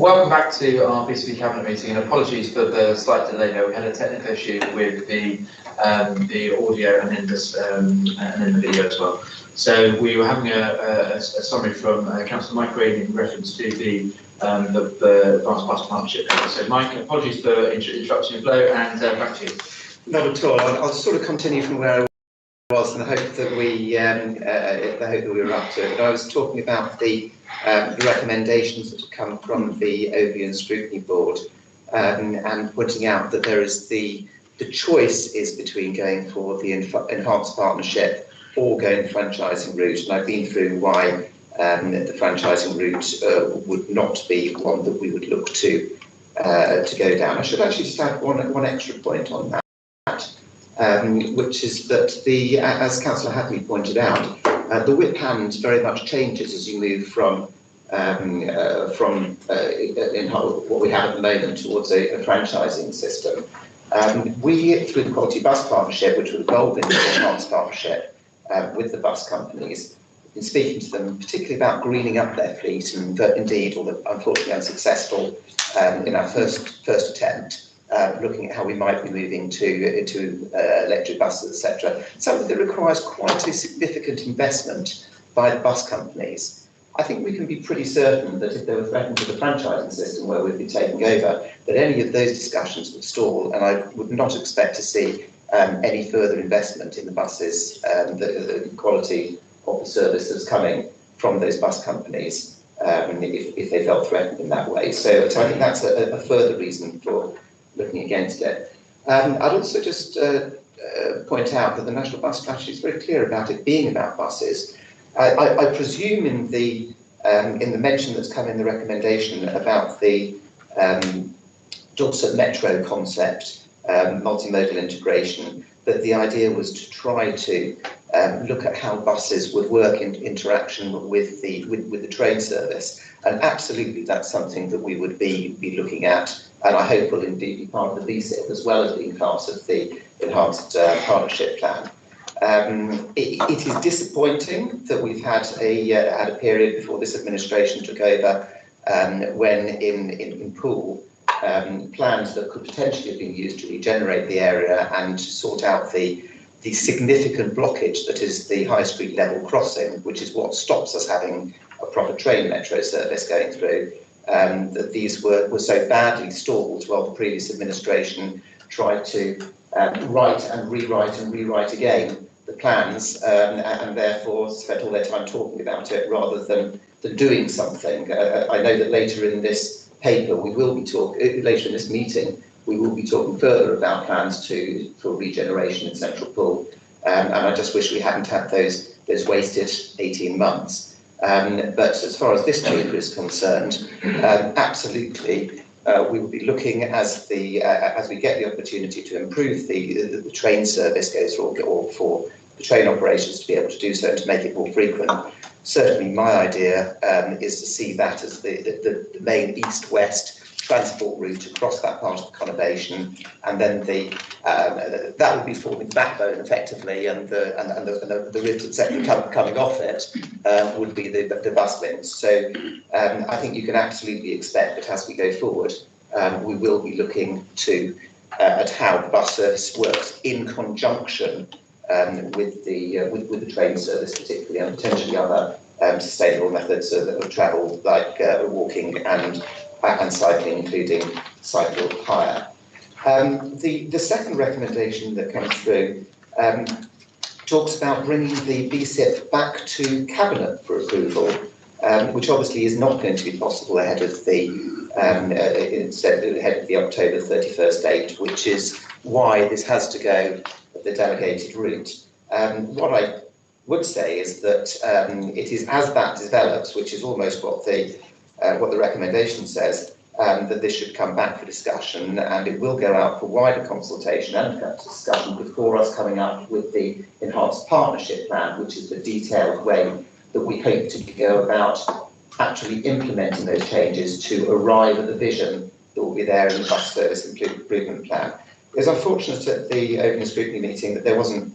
Welcome back to our BCP Cabinet meeting, and apologies for the slight delay there. We had a technical issue with the audio and then the video as well. So we were having a summary from Councillor Mike Green in reference to the Advanced Bus Partnership. So Mike, apologies for interrupting your flow, and back to you. Not at all. I'll sort of continue from where I was, and I hope that we were up to it. But I was talking about the recommendations that have come from the Erosion Scrutiny Board, and pointing out that there is the choice is between going for the enhanced partnership or going the franchising route. And I've been through why the franchising route would not be one that we would look to go down. I should actually just add one extra point on that. Which is that as Councillor Hadley pointed out, the whip hand very much changes as you move from what we have at the moment towards a franchising system. We, through the Quality Bus Partnership, which will evolve into an enhanced partnership with the bus companies, have been speaking to them particularly about greening up their fleet, and indeed, although unfortunately unsuccessful in our first attempt. Looking at how we might be moving to electric buses, etc. Something that requires quite a significant investment by the bus companies. I think we can be pretty certain that if they were threatened with a franchising system where we'd be taking over, that any of those discussions would stall, and I would not expect to see any further investment in the buses, the quality of the service that's coming from those bus companies if they felt threatened in that way. So I think that's a further reason for looking against it. I'd also just point out that the National Bus Strategy is very clear about it being about buses. I presume in the mention that's come in the recommendation about the Dorset Metro concept, multimodal integration, that the idea was to try to look at how buses would work in interaction with the train service. And absolutely, that's something that we would be looking at, and I hope will indeed be part of the BCP as well as being part of the enhanced partnership plan. It is disappointing that we've had a period before this administration took over when in Poole plans that could potentially have been used to regenerate the area and sort out the significant blockage that is the High Street level crossing, which is what stops us having a proper train metro service going through. That these were so badly stalled while the previous administration tried to write and rewrite again the plans, and therefore spent all their time talking about it rather than doing something. I know that later in this paper we will be later in this meeting we will be talking further about plans for regeneration in Central Poole, and I just wish we hadn't had those wasted 18 months. But as far as this paper is concerned, absolutely, we will be looking as we get the opportunity to improve the train service goes through, or for the train operations to be able to do so and to make it more frequent. Certainly, my idea is to see that as the main east-west transport route across that part of the conurbation, and then that would be forming the backbone effectively, and the route etc. coming off it would be the bus links. So I think you can absolutely expect that as we go forward, we will be looking at how the bus service works in conjunction with the train service, particularly, and potentially other sustainable methods of travel like walking and cycling, including cycle hire. The second recommendation that comes through talks about bringing the BCP back to Cabinet for approval, which obviously is not going to be possible ahead of the October 31st date, which is why this has to go the delegated route. What I would say is that it is as that develops, which is almost what the recommendation says, that this should come back for discussion, and it will go out for wider consultation and discussion before us coming up with the enhanced partnership plan, which is the detailed way that we hope to go about actually implementing those changes to arrive at the vision that will be there in the bus service improvement plan. It was unfortunate at the opening scrutiny meeting that there wasn't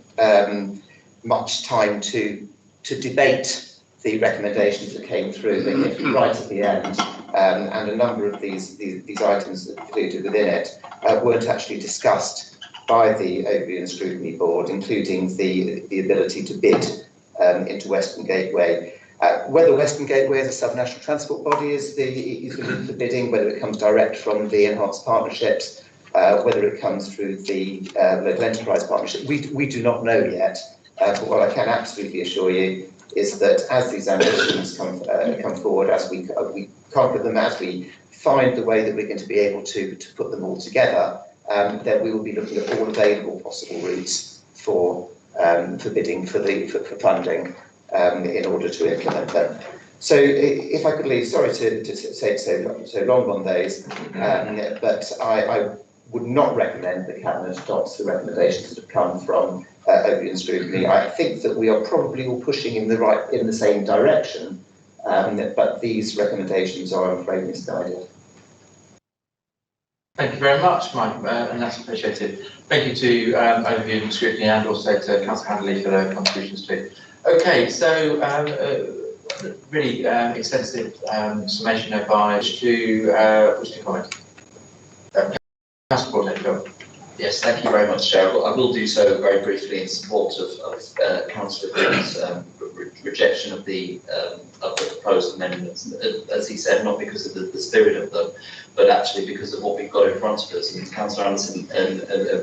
much time to debate the recommendations that came through. They came through right at the end, and a number of these items that included within it weren't actually discussed by the Overview and Scrutiny Board, including the ability to bid into Western Gateway. Whether Western Gateway as a sub-national transport body is the bidding, whether it comes direct from the enhanced partnerships, whether it comes through the local enterprise partnership, we do not know yet. But what I can absolutely assure you is that as these ambitions come forward, as we conquer them, as we find the way that we're going to be able to put them all together, then we will be looking at all available possible routes for bidding for funding in order to implement them. So if I could leave, sorry to say so long on those, but I would not recommend the Cabinet adopts the recommendations that have come from Overview and Scrutiny. I think that we are probably all pushing in the same direction, but these recommendations are, I'm afraid, misguided. Thank you very much, Mike, and that's appreciated. Thank you to Overview and Scrutiny, and also to Councillor Handley for their contributions too. Okay, so really extensive summation of wish to comment. Councillor Bartlett, yes, thank you very much, Chair. I will do so very briefly in support of Councillor Green's rejection of the proposed amendments. As he said, not because of the spirit of them, but actually because of what we've got in front of us. And Councillor Anderson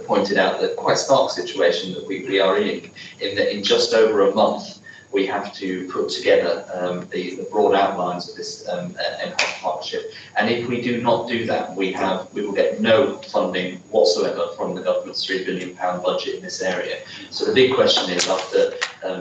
pointed out the quite stark situation that we are in that in just over a month we have to put together the broad outlines of this enhanced partnership. And if we do not do that, we will get no funding whatsoever from the government's £3 billion budget in this area. So the big question is, after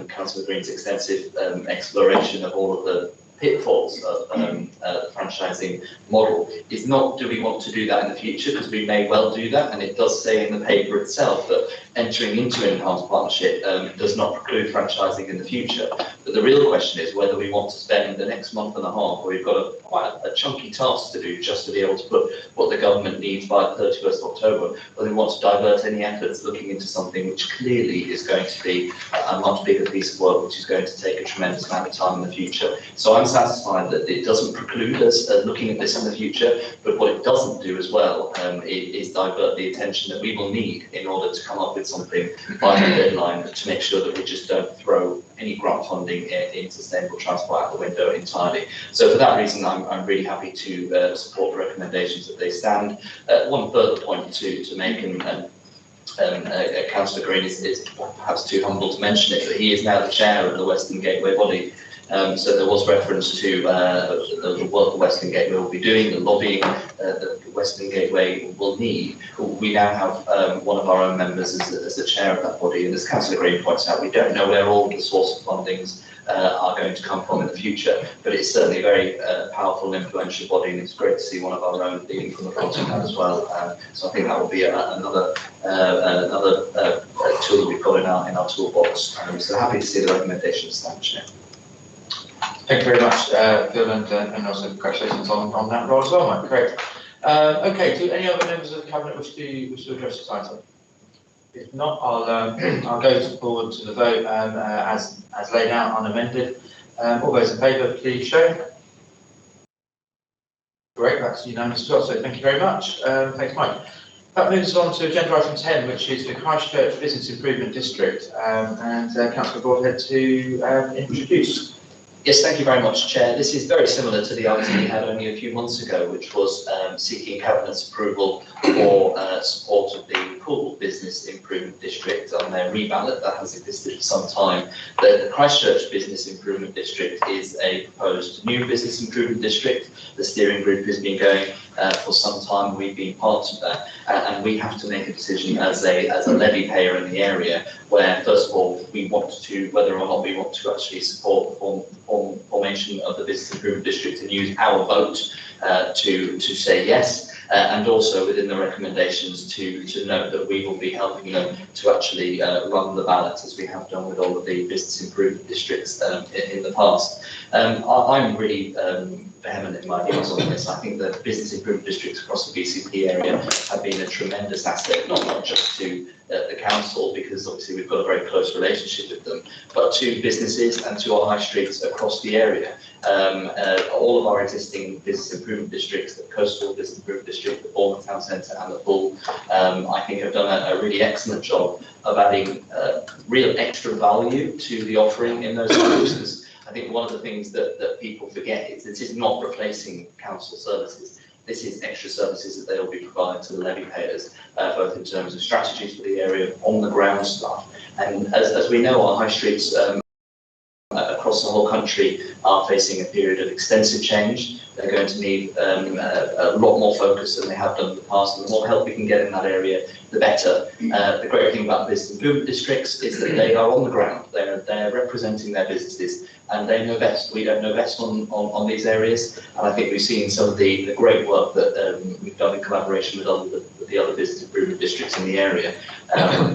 Councillor Green's extensive exploration of all of the pitfalls of the franchising model, is not do we want to do that in the future, because we may well do that, and it does say in the paper itself that entering into an enhanced partnership does not preclude franchising in the future. But the real question is whether we want to spend the next month and a half, where we've got quite a chunky task to do just to be able to put what the government needs by the 31st of October, whether we want to divert any efforts looking into something which clearly is going to be a much bigger piece of work, which is going to take a tremendous amount of time in the future. So I'm satisfied that it doesn't preclude us looking at this in the future, but what it doesn't do as well is divert the attention that we will need in order to come up with something by the deadline, to make sure that we just don't throw any grant funding in sustainable transport out the window entirely. So for that reason, I'm really happy to support the recommendations that they stand. One further point to make, and Councillor Green is perhaps too humble to mention it, but he is now the chair of the Western Gateway body. So there was reference to the work the Western Gateway will be doing, the lobbying that the Western Gateway will need. We now have one of our own members as the chair of that body, and as Councillor Green points out, we don't know where all the source of fundings are going to come from in the future, but it's certainly a very powerful and influential body, and it's great to see one of our own leading from the front of that as well. So I think that will be another tool that we've got in our toolbox. So happy to see the recommendations stand, Chair. thank you very much, Phil, and also congratulations on that role as well, Mike. Great. Okay, do any other members of the Cabinet wish to address this item? If not, I'll go forward to the vote as laid out, unamended. All those in favour, please show. Great, that's unanimous as well, so thank you very much. Thanks, Mike. That moves on to agenda item 10, which is the Christchurch Business Improvement District, and Councillor Bartlett to introduce. Yes, thank you very much, Chair. This is very similar to the item we had only a few months ago, which was seeking Cabinet's approval for support of the Poole Business Improvement District on their reballot that has existed for some time. The Christchurch Business Improvement District is a proposed new business improvement district. The steering group has been going for some time. We've been part of that, and we have to make a decision as a levy payer in the area, where first of all we want to, whether or not we want to actually support the formation of the business improvement district and use our vote to say yes, and also within the recommendations to note that we will be helping them to actually run the ballots, as we have done with all of the business improvement districts in the past. I'm really vehement in my views on this. I think that business improvement districts across the BCP area have been a tremendous asset, not just to the council, because obviously we've got a very close relationship with them, but to businesses and to our high streets across the area. All of our existing business improvement districts, the Coastal Business Improvement District, the Bournemouth Town Centre and the Pool, I think have done a really excellent job of adding real extra value to the offering in those areas. I think one of the things that people forget is this is not replacing council services. This is extra services that they'll be providing to the levy payers, both in terms of strategies for the area, on the ground stuff. And as we know, our high streets across the whole country are facing a period of extensive change. They're going to need a lot more focus than they have done in the past, and the more help we can get in that area, the better. The great thing about business improvement districts is that they are on the ground. They're representing their businesses, and they know best. We don't know best on these areas, and I think we've seen some of the great work that we've done in collaboration with the other business improvement districts in the area,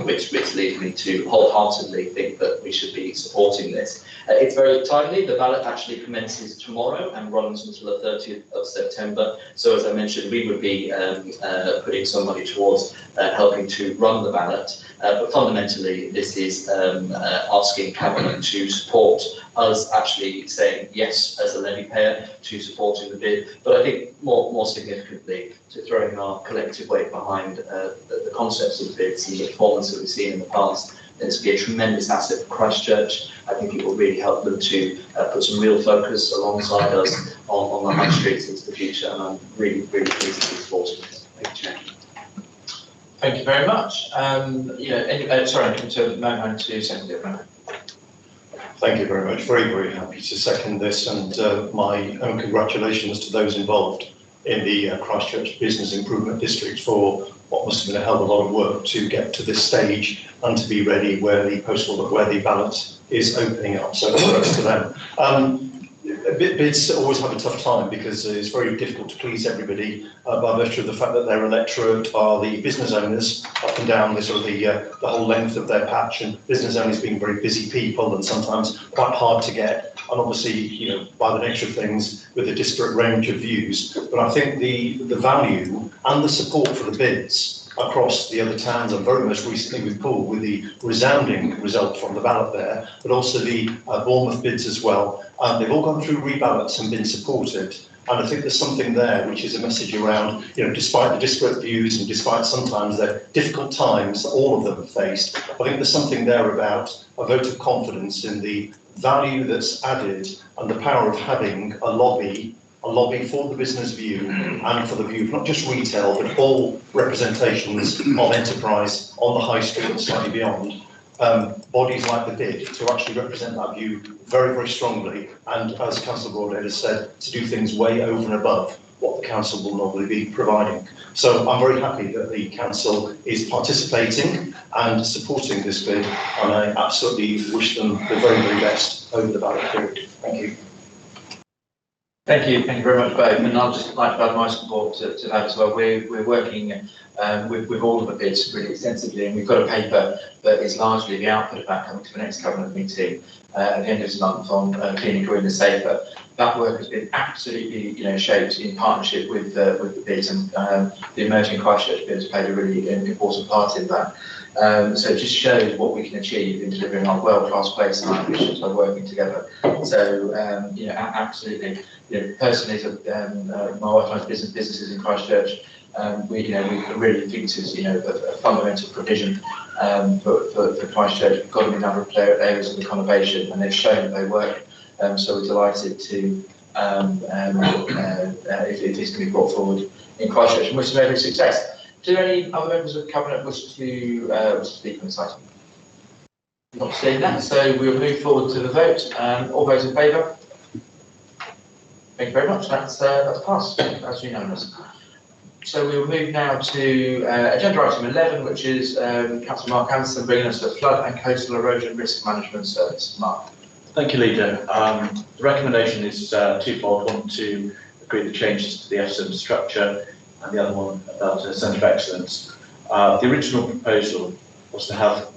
which leads me to wholeheartedly think that we should be supporting this. It's very timely. The ballot actually commences tomorrow and runs until the 30th of September. So as I mentioned, we would be putting some money towards helping to run the ballot. But fundamentally, this is asking Cabinet to support us actually saying yes as a levy payer to supporting the bid. But I think more significantly, to throwing our collective weight behind the concepts of the bids and the performance that we've seen in the past. This will be a tremendous asset for Christchurch. I think it will really help them to put some real focus alongside us on the high streets into the future, and I'm really pleased to be supporting this. Thank you, Chair. Thank you very much. Sorry, I'm going to move to second it. Thank you very much. Very happy to second this, and my own congratulations to those involved in the Christchurch Business Improvement District for what must have been a hell of a lot of work to get to this stage and to be ready where the ballot is opening up. So thanks to them. Bids always have a tough time because it's very difficult to please everybody by virtue of the fact that their electorate are the business owners up and down the whole length of their patch, and business owners being very busy people and sometimes quite hard to get, and obviously by the nature of things with a disparate range of views. But I think the value and the support for the bids across the other towns, and very much recently with Poole, with the resounding result from the ballot there, but also the Bournemouth bids as well. They've all gone through reballots and been supported. And I think there's something there which is a message around, despite the disparate views and despite sometimes the difficult times that all of them have faced, I think there's something there about a vote of confidence in the value that's added and the power of having a lobby for the business view and for the view of not just retail, but all representations of enterprise on the high street and slightly beyond. Bodies like the bid to actually represent that view very strongly, and as Councillor Broadhead has said, to do things way over and above what the council will normally be providing. So I'm very happy that the council is participating and supporting this bid, and I absolutely wish them the very best over the ballot period. Thank you. Thank you very much, both. And I'll just like to add my support to that as well. We're working with all of the bids really extensively, and we've got a paper that is largely the output of that coming to the next Cabinet meeting at the end of this month on cleaner, greener, safer. That work has been absolutely shaped in partnership with the bids, and the emerging Christchurch bid has played a really important part in that. So it just shows what we can achieve in delivering our world-class place and our ambitions by working together. So absolutely, personally, my wife runs businesses in Christchurch. We really think this is a fundamental provision for Christchurch. We've got them in other areas of the conurbation, and they've shown that they work. So we're delighted to if this can be brought forward in Christchurch, and wish them every success. Do any other members of Cabinet wish to speak on this item? Not seeing that, so we'll move forward to the vote. All those in favour? Thank you very much. That's passed. That's unanimous. So we will move now to agenda item 11, which is Councillor Mark Anderson bringing us a flood and coastal erosion risk management service. Mark. Thank you, Leader. The recommendation is twofold. One, to agree the changes to the FSM structure, and the other one about a Centre of Excellence. The original proposal was to have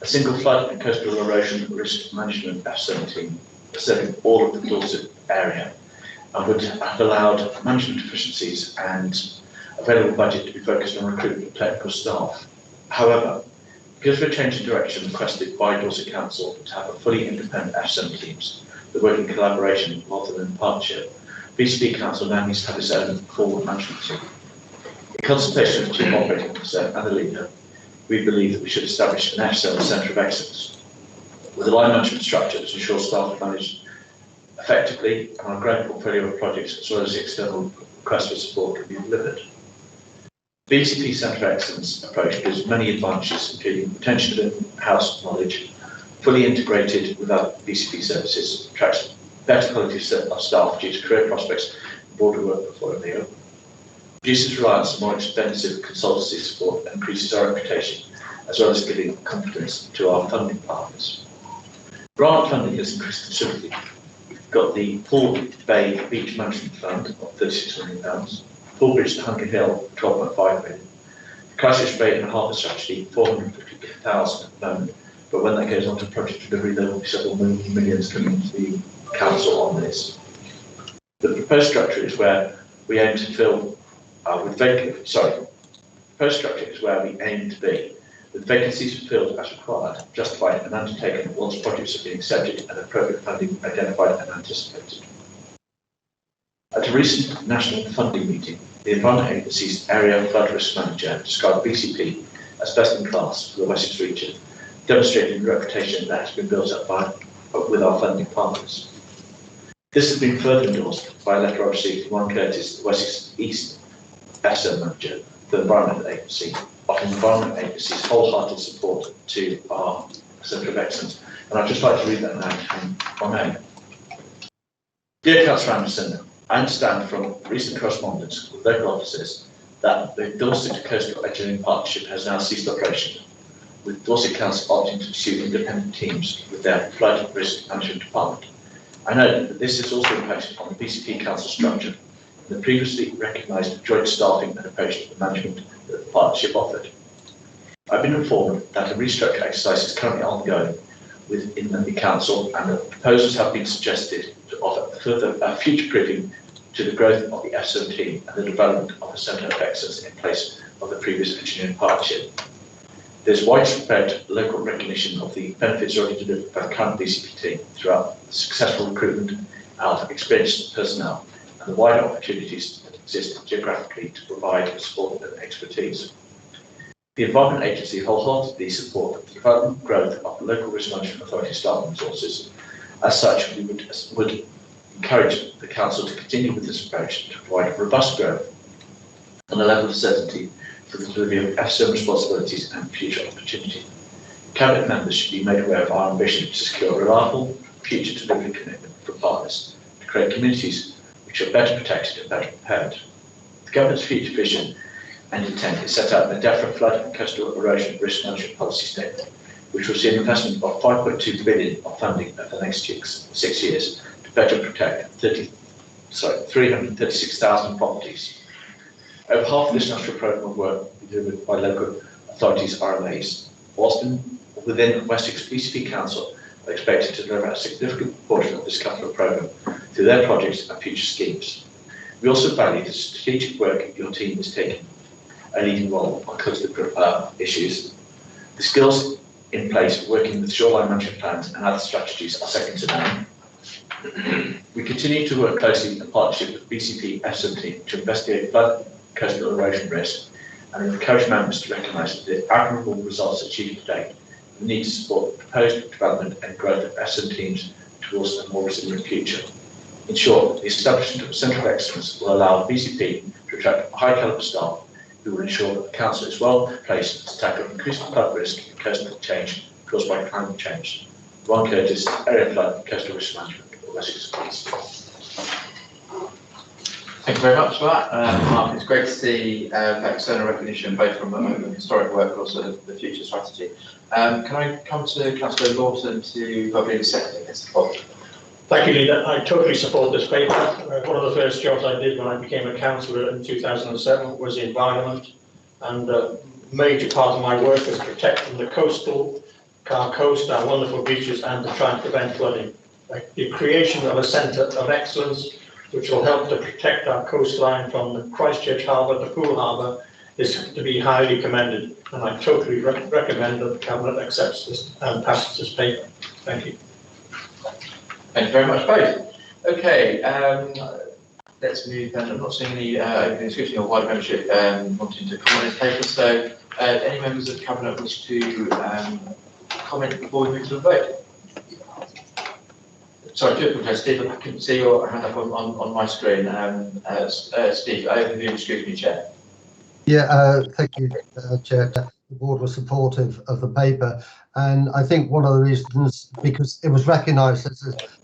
a single flood and coastal erosion risk management FSM team serving all of the Dorset area, and would have allowed management efficiencies and available budget to be focused on recruitment of technical staff. However, Because of a change in direction requested by Dorset Council to have a fully independent FSM teams that work in collaboration rather than partnership, BCP Council now needs to have its own forward management team. In consultation with Chief Operating Officer and the leader, we believe that we should establish an FSM Centre of Excellence with a line management structure to ensure staff are managed effectively and our growing portfolio of projects as well as external requests for support can be delivered. The BCP Centre of Excellence approach gives many advantages, including retention of in-house knowledge, fully integrated with our BCP services, attracts better quality of staff due to career prospects and broader work portfolio, reduces reliance on more expensive consultancy support and increases our reputation, as well as giving confidence to our funding partners. Grant funding has increased considerably. We've got the Pool Bay Beach Management Fund of £36 million, Pool Bridge to Hunker Hill, 12.5 million, the Christchurch Bay and Harbour Strategy, 450,000 at the moment, but when that goes on to project delivery, there will be several millions coming to the council on this. The proposed structure is where we aim to fill proposed structure is where we aim to be, with vacancies filled as required, justified and undertaken once projects have been accepted and appropriate funding identified and anticipated. At a recent national funding meeting, the Environment Agency's Area Flood Risk Manager described BCP as best in class for the Wessex region, demonstrating the reputation that has been built up with our funding partners. This has been further endorsed by a letter I received from Ron Curtis, the Wessex East FSM Manager for the Environment Agency, offering the Environment Agency's wholehearted support to our Centre of Excellence. And I'd just like to read that now from name. Dear Councillor Anderson, I understand from recent correspondence with local officers that the Dorset Coastal Engineering Partnership has now ceased operation, with Dorset Council opting to pursue independent teams with their flood risk management department. I know that this has also impacted on the BCP Council structure and the previously recognised joint staffing and approach to the management that the partnership offered. I've been informed that a restructure exercise is currently ongoing within the council, and that proposals have been suggested to offer further future-proofing to the growth of the FSM team and the development of a Centre of Excellence in place of the previous engineering partnership. There's widespread local recognition of the benefits already delivered by the current BCP team throughout the successful recruitment of experienced personnel and the wider opportunities that exist geographically to provide support and expertise. The Environment Agency wholeheartedly support the development and growth of local risk management authority staff and resources. As such, we would encourage the Council to continue with this approach to provide robust growth and a level of certainty for the delivery of FSM responsibilities and future opportunity. Cabinet members should be made aware of our ambition to secure a reliable future delivery commitment for partners to create communities which are better protected and better prepared. The Government's future vision and intent is set out in the DEFRA Flood and Coastal Erosion Risk Management Policy Statement, which will see an investment of £5.2 billion of funding over the next 6 years to better protect 336,000 properties. Over half of this national programme of work will be delivered by local authorities, RMAs. Whilst within Wessex BCP Council are expected to deliver a significant proportion of this capital programme through their projects and future schemes. We also value the strategic work your team is taking a leading role on coastal issues. The skills in place working with shoreline management plans and other strategies are second to none. We continue to work closely in partnership with BCP FSM team to investigate flood coastal erosion risk and encourage members to recognise the admirable results achieved to date and the need to support the proposed development and growth of FSM teams towards a more resilient future. In short, the establishment of a Centre of Excellence will allow BCP to attract high calibre staff who will ensure that the Council is well placed to tackle increased flood risk and coastal change caused by climate change. Ron Curtis, Area Flood and Coastal Risk Management, Wessex East. Thank you very much for that, Mark. It's great to see external recognition both from the historic work but also the future strategy. Can I come to Councillor Lawson to probably second this? Thank you, Leader. I totally support this paper. One of the first jobs I did when I became a councillor in 2007 was the environment, and a major part of my work is protecting the coast, our wonderful beaches, and to try and prevent flooding. Like the creation of a Centre of Excellence which will help to protect our coastline from the Christchurch Harbour, the Poole Harbour, is to be highly commended, and I totally recommend that the Cabinet accepts this and passes this paper. Thank you. Thank you very much, both. Okay, let's move then. I'm not seeing any opening scrutiny or wider membership wanting to comment on this paper, so any members of the Cabinet wish to comment before we move to the vote? Sorry, I do apologise, Steve, I couldn't see your hand up on my screen. Steve, overview of scrutiny, Chair. Yeah, thank you, Chair. The board was supportive of the paper, and I think one of the reasons, because it was recognised as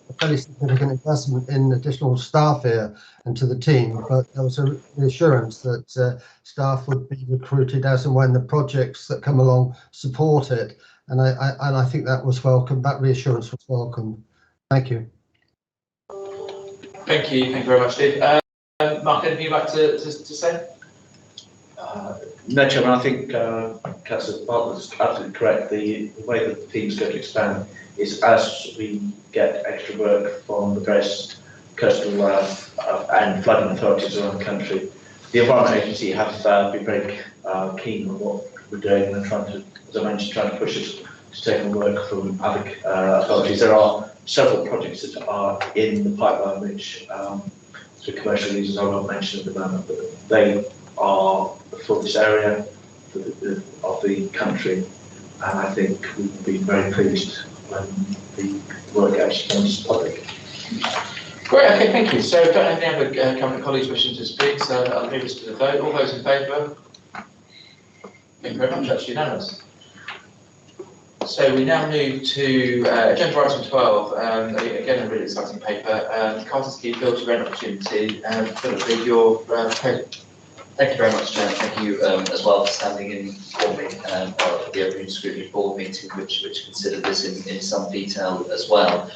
a fairly significant investment in additional staff here and to the team, but there was a reassurance that staff would be recruited as and when the projects that come along support it, and I think that was welcome. That reassurance was welcome. Thank you. Thank you very much, Steve. Mark, anything you'd like to say? No, Chairman, I think Councillor Bartlett is absolutely correct. The way that the team is going to expand is as we get extra work from the various coastal and flooding authorities around the country. The Environment Agency have been very keen on what we're doing and trying to, as I mentioned, trying to push us to take on work from other authorities. There are several projects that are in the pipeline which, for commercial reasons, I won't mention at the moment, but they are for this area of the country, and I think we will be very pleased when the work actually comes public. Great, okay, thank you. So, don't have any other Cabinet colleagues wishing to speak, so I'll move us to the vote. All those in favour? Thank you very much, that's unanimous. So we now move to agenda item 12, again a really exciting paper, Carter's Key Build to Rent Opportunity. Philip, your proposal. Thank you very much, Chair. Thank you as well for standing in for me for the Open Scrutiny Board meeting, which considered this in some detail as well.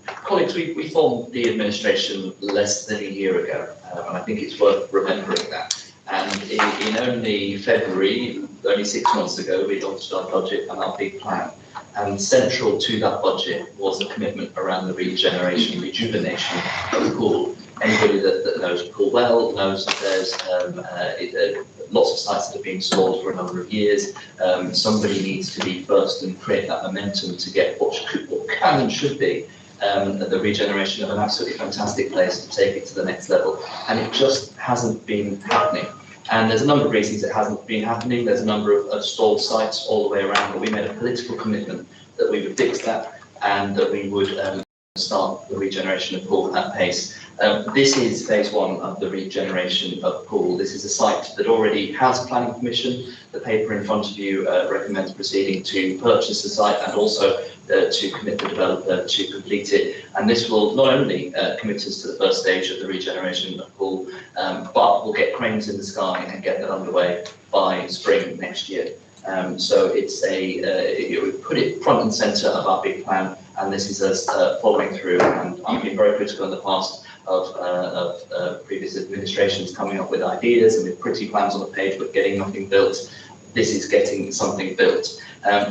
Colleagues, we formed the administration less than a year ago, and I think it's worth remembering that. And in only February, only 6 months ago, we launched our budget and our big plan. And central to that budget was a commitment around the regeneration, rejuvenation of the pool. Anybody that knows the pool well knows that there's lots of sites that have been stalled for a number of years. Somebody needs to be first and create that momentum to get what can and should be the regeneration of an absolutely fantastic place to take it to the next level. And it just hasn't been happening. And there's a number of reasons it hasn't been happening. There's a number of stalled sites all the way around, but we made a political commitment that we would fix that and that we would start the regeneration of Pool at pace. This is phase 1 of the regeneration of Pool. This is a site that already has planning permission. The paper in front of you recommends proceeding to purchase the site and also to commit the developer to complete it. And this will not only commit us to the first stage of the regeneration of Pool, but we'll get cranes in the sky and get that underway by spring next year. So it's we put it front and centre of our big plan, and this is us following through. And I've been very critical in the past of previous administrations coming up with ideas and with pretty plans on the page, but getting nothing built. This is getting something built.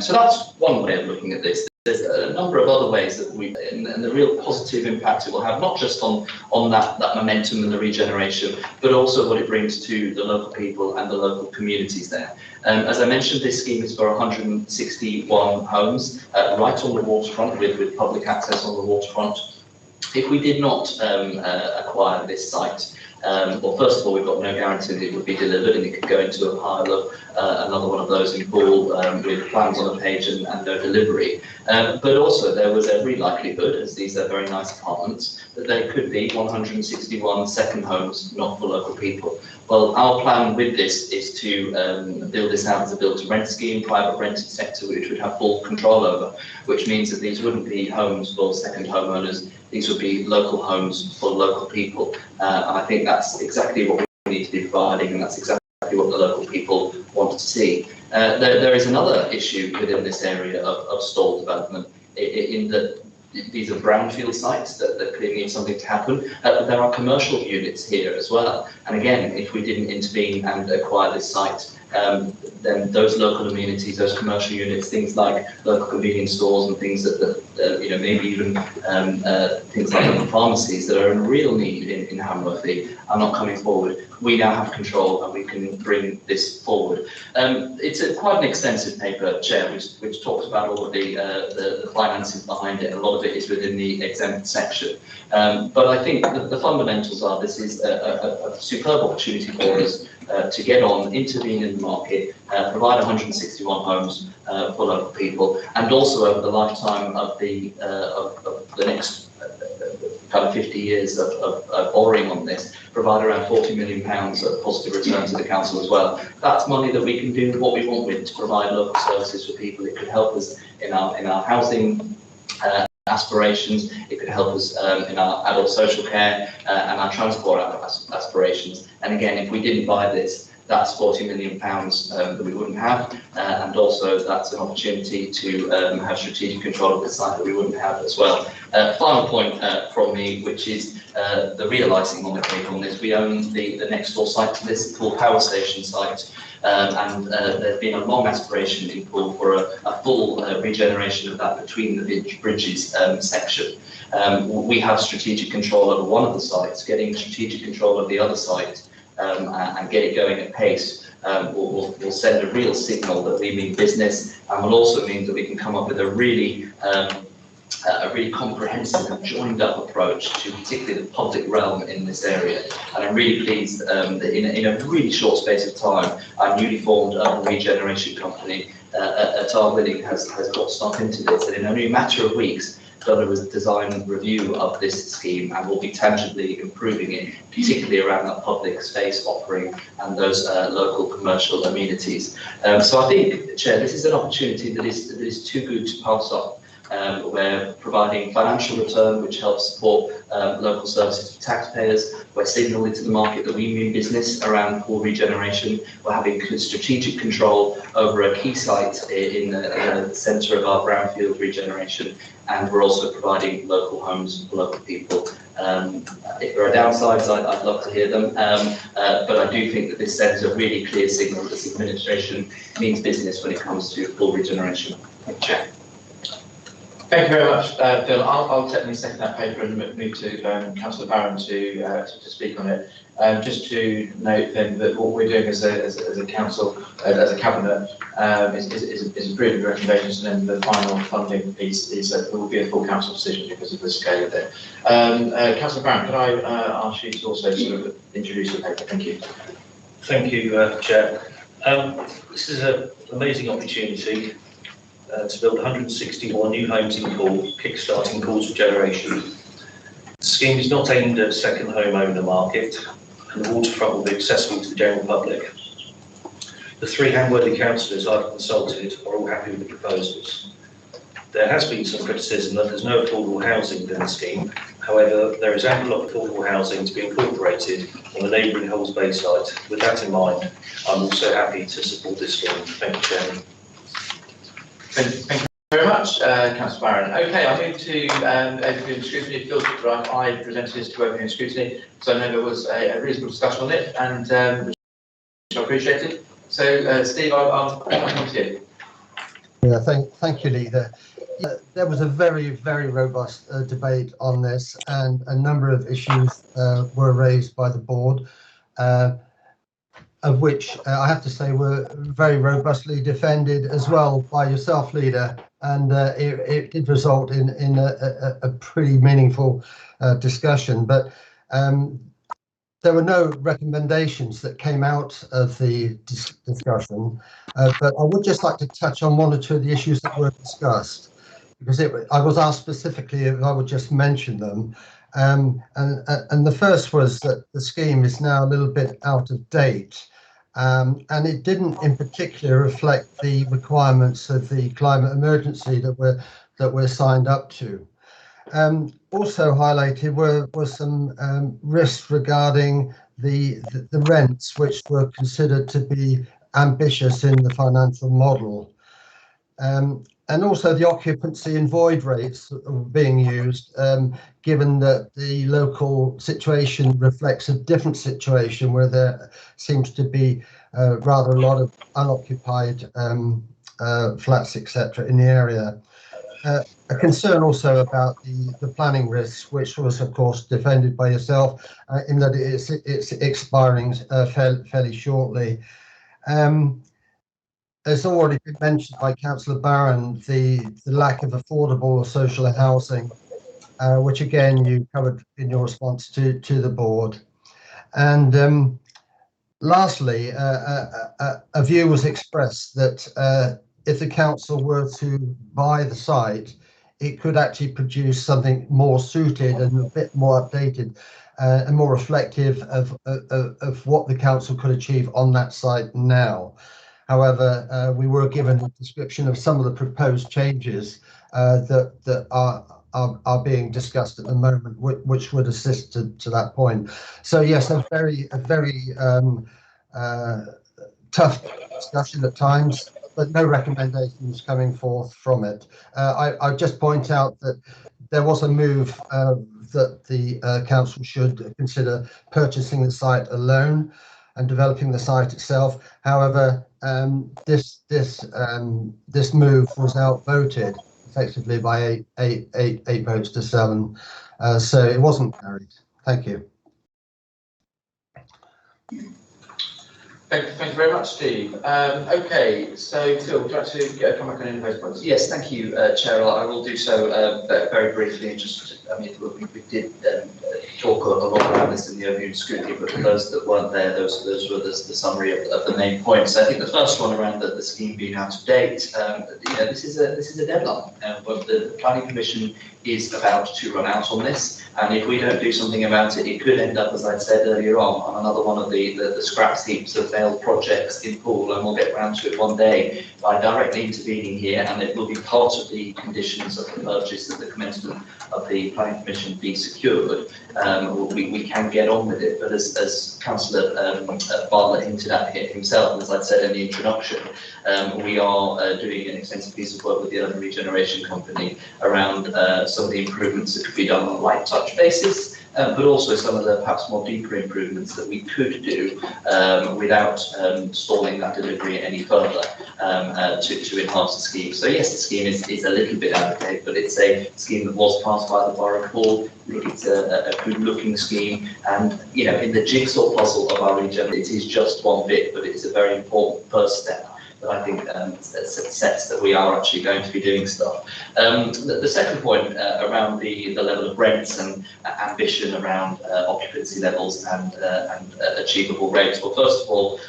So that's one way of looking at this. There's a number of other ways that and the real positive impact it will have, not just on that momentum and the regeneration, but also what it brings to the local people and the local communities there. As I mentioned, this scheme is for 161 homes right on the waterfront with public access on the waterfront. If we did not acquire this site, well, first of all, we've got no guarantee that it would be delivered, and it could go into a pile of another one of those in Pool with plans on a page and no delivery. But also there was every likelihood, as these are very nice apartments, that there could be 161 second homes not for local people. Well, our plan with this is to build this out as a build-to-rent scheme, private rented sector, which would have full control over, which means that these wouldn't be homes for second homeowners. These would be local homes for local people. And I think that's exactly what we need to be providing, and that's exactly what the local people want to see. There is another issue within this area of stalled development, in that these are brownfield sites that clearly need something to happen. But there are commercial units here as well. And again, if we didn't intervene and acquire this site, then those local amenities, those commercial units, things like local convenience stores and things that you know, maybe even things like local pharmacies that are in real need in Hamworthy are not coming forward. We now have control and we can bring this forward. It's quite an extensive paper, Chair, which talks about all of the finances behind it. A lot of it is within the exempt section. But I think the fundamentals are this is a superb opportunity for us to get on, intervene in the market, provide 161 homes for local people, and also over the lifetime of the next kind of 50 years of borrowing on this, provide around £40 million of positive return to the council as well. That's money that we can do what we want with to provide local services for people. It could help us in our housing aspirations. It could help us in our adult social care and our transport aspirations. And again, if we didn't buy this, that's £40 million that we wouldn't have, and also that's an opportunity to have strategic control of the site that we wouldn't have as well. Final point from me, which is the real icing on the cake on this. We own the next door site to this, called Power Station site, and there's been a long aspiration in Poole for a full regeneration of that between the bridges section. We have strategic control over one of the sites. Getting strategic control of the other site and get it going at pace will send a real signal that we mean business, and will also mean that we can come up with a really comprehensive and joined up approach to particularly the public realm in this area. And I'm really pleased that in a really short space of time, our newly formed urban regeneration company at our Willing has got stuck into this, and in only a matter of weeks done a design review of this scheme and will be tangibly improving it, particularly around that public space offering and those local commercial amenities. So I think, Chair, this is an opportunity that is too good to pass up. We're providing financial return, which helps support local services for taxpayers. We're signalling to the market that we mean business around pool regeneration. We're having strategic control over a key site in the centre of our brownfield regeneration, and we're also providing local homes for local people. If there are downsides, I'd love to hear them, but I do think that this sends a really clear signal that this administration means business when it comes to pool regeneration. Thank you, Chair. Thank you very much, Phil. I'll technically second that paper and move to Councillor Barron to speak on it. Just to note then that what we're doing as a council, as a cabinet, is approving the recommendations, and then the final funding piece it will be a full council decision because of the scale of it. Councillor Barron, could I ask you to also sort of introduce the paper? Thank you. Thank you, Chair. This is an amazing opportunity to build 161 new homes in Poole, kick-starting Poole's regeneration. The scheme is not aimed at second home owner market, and the waterfront will be accessible to the general public. The three Hamworthy councillors I've consulted are all happy with the proposals. There has been some criticism that there's no affordable housing within the scheme. However, there is ample affordable housing to be incorporated on the neighbouring Hulls Bay site. With that in mind, I'm also happy to support this scheme. Thank you, Chairman. Thank you very much, Councillor Barron. Okay, I'll move to opening and scrutiny. Phil, I presented this to opening and scrutiny, so I know there was a reasonable discussion on it, and which I appreciated. So, Steve, I'll come to you. Yeah, thank you, Leader. There was a very, very robust debate on this, and a number of issues were raised by the board, of which I have to say were very robustly defended as well by yourself, Leader, and it did result in a pretty meaningful discussion. But there were no recommendations that came out of the discussion, but I would just like to touch on one or two of the issues that were discussed, because I was asked specifically if I would just mention them. And the first was that the scheme is now a little bit out of date, and it didn't in particular reflect the requirements of the climate emergency that we're signed up to. Also highlighted were some risks regarding the rents, which were considered to be ambitious in the financial model. and also the occupancy and void rates being used, given that the local situation reflects a different situation where there seems to be rather a lot of unoccupied flats, etc., in the area. A concern also about the planning risks, which was, of course, defended by yourself, in that it's expiring fairly shortly. As already been mentioned by Councillor Barron, the lack of affordable or social housing, which again you covered in your response to the board. And lastly, a view was expressed that if the council were to buy the site, it could actually produce something more suited and a bit more updated and more reflective of what the council could achieve on that site now. However, we were given a description of some of the proposed changes that are being discussed at the moment, which would assist to that point. So yes, a very tough discussion at times, but no recommendations coming forth from it. I just point out that there was a move that the council should consider purchasing the site alone and developing the site itself. However, this move was outvoted effectively by eight votes to 7, so it wasn't carried. Thank you. Thank you very much, Steve. Okay, so Phil, would you like to come back on any of those points? Yes, thank you, Chair. I will do so very briefly. Just, I mean, we did talk a lot about this in the overview scrutiny, but for those that weren't there, those were the summary of the main points. I think the first one around the scheme being out of date. This is a deadline, but the Planning Commission is about to run out on this, and if we don't do something about it, it could end up, as I said earlier on another one of the scraps heaps of failed projects in Poole, and we'll get round to it one day by directly intervening here, and it will be part of the conditions of the purchase and the commencement of the Planning Commission be secured. We can get on with it, but as Councillor Bartlett hinted at himself, and as I said in the introduction, we are doing an extensive piece of work with the Urban Regeneration Company around some of the improvements that could be done on a light touch basis, but also some of the perhaps more deeper improvements that we could do without stalling that delivery any further to enhance the scheme. So yes, the scheme is a little bit out of date, but it's a scheme that was passed by the Borough of Poole. I think it's a good looking scheme, and in the jigsaw puzzle of our region, it is just one bit, but it's a very important first step that I think sets that we are actually going to be doing stuff. The second point around the level of rents and ambition around occupancy levels and achievable rates. Well, first of all,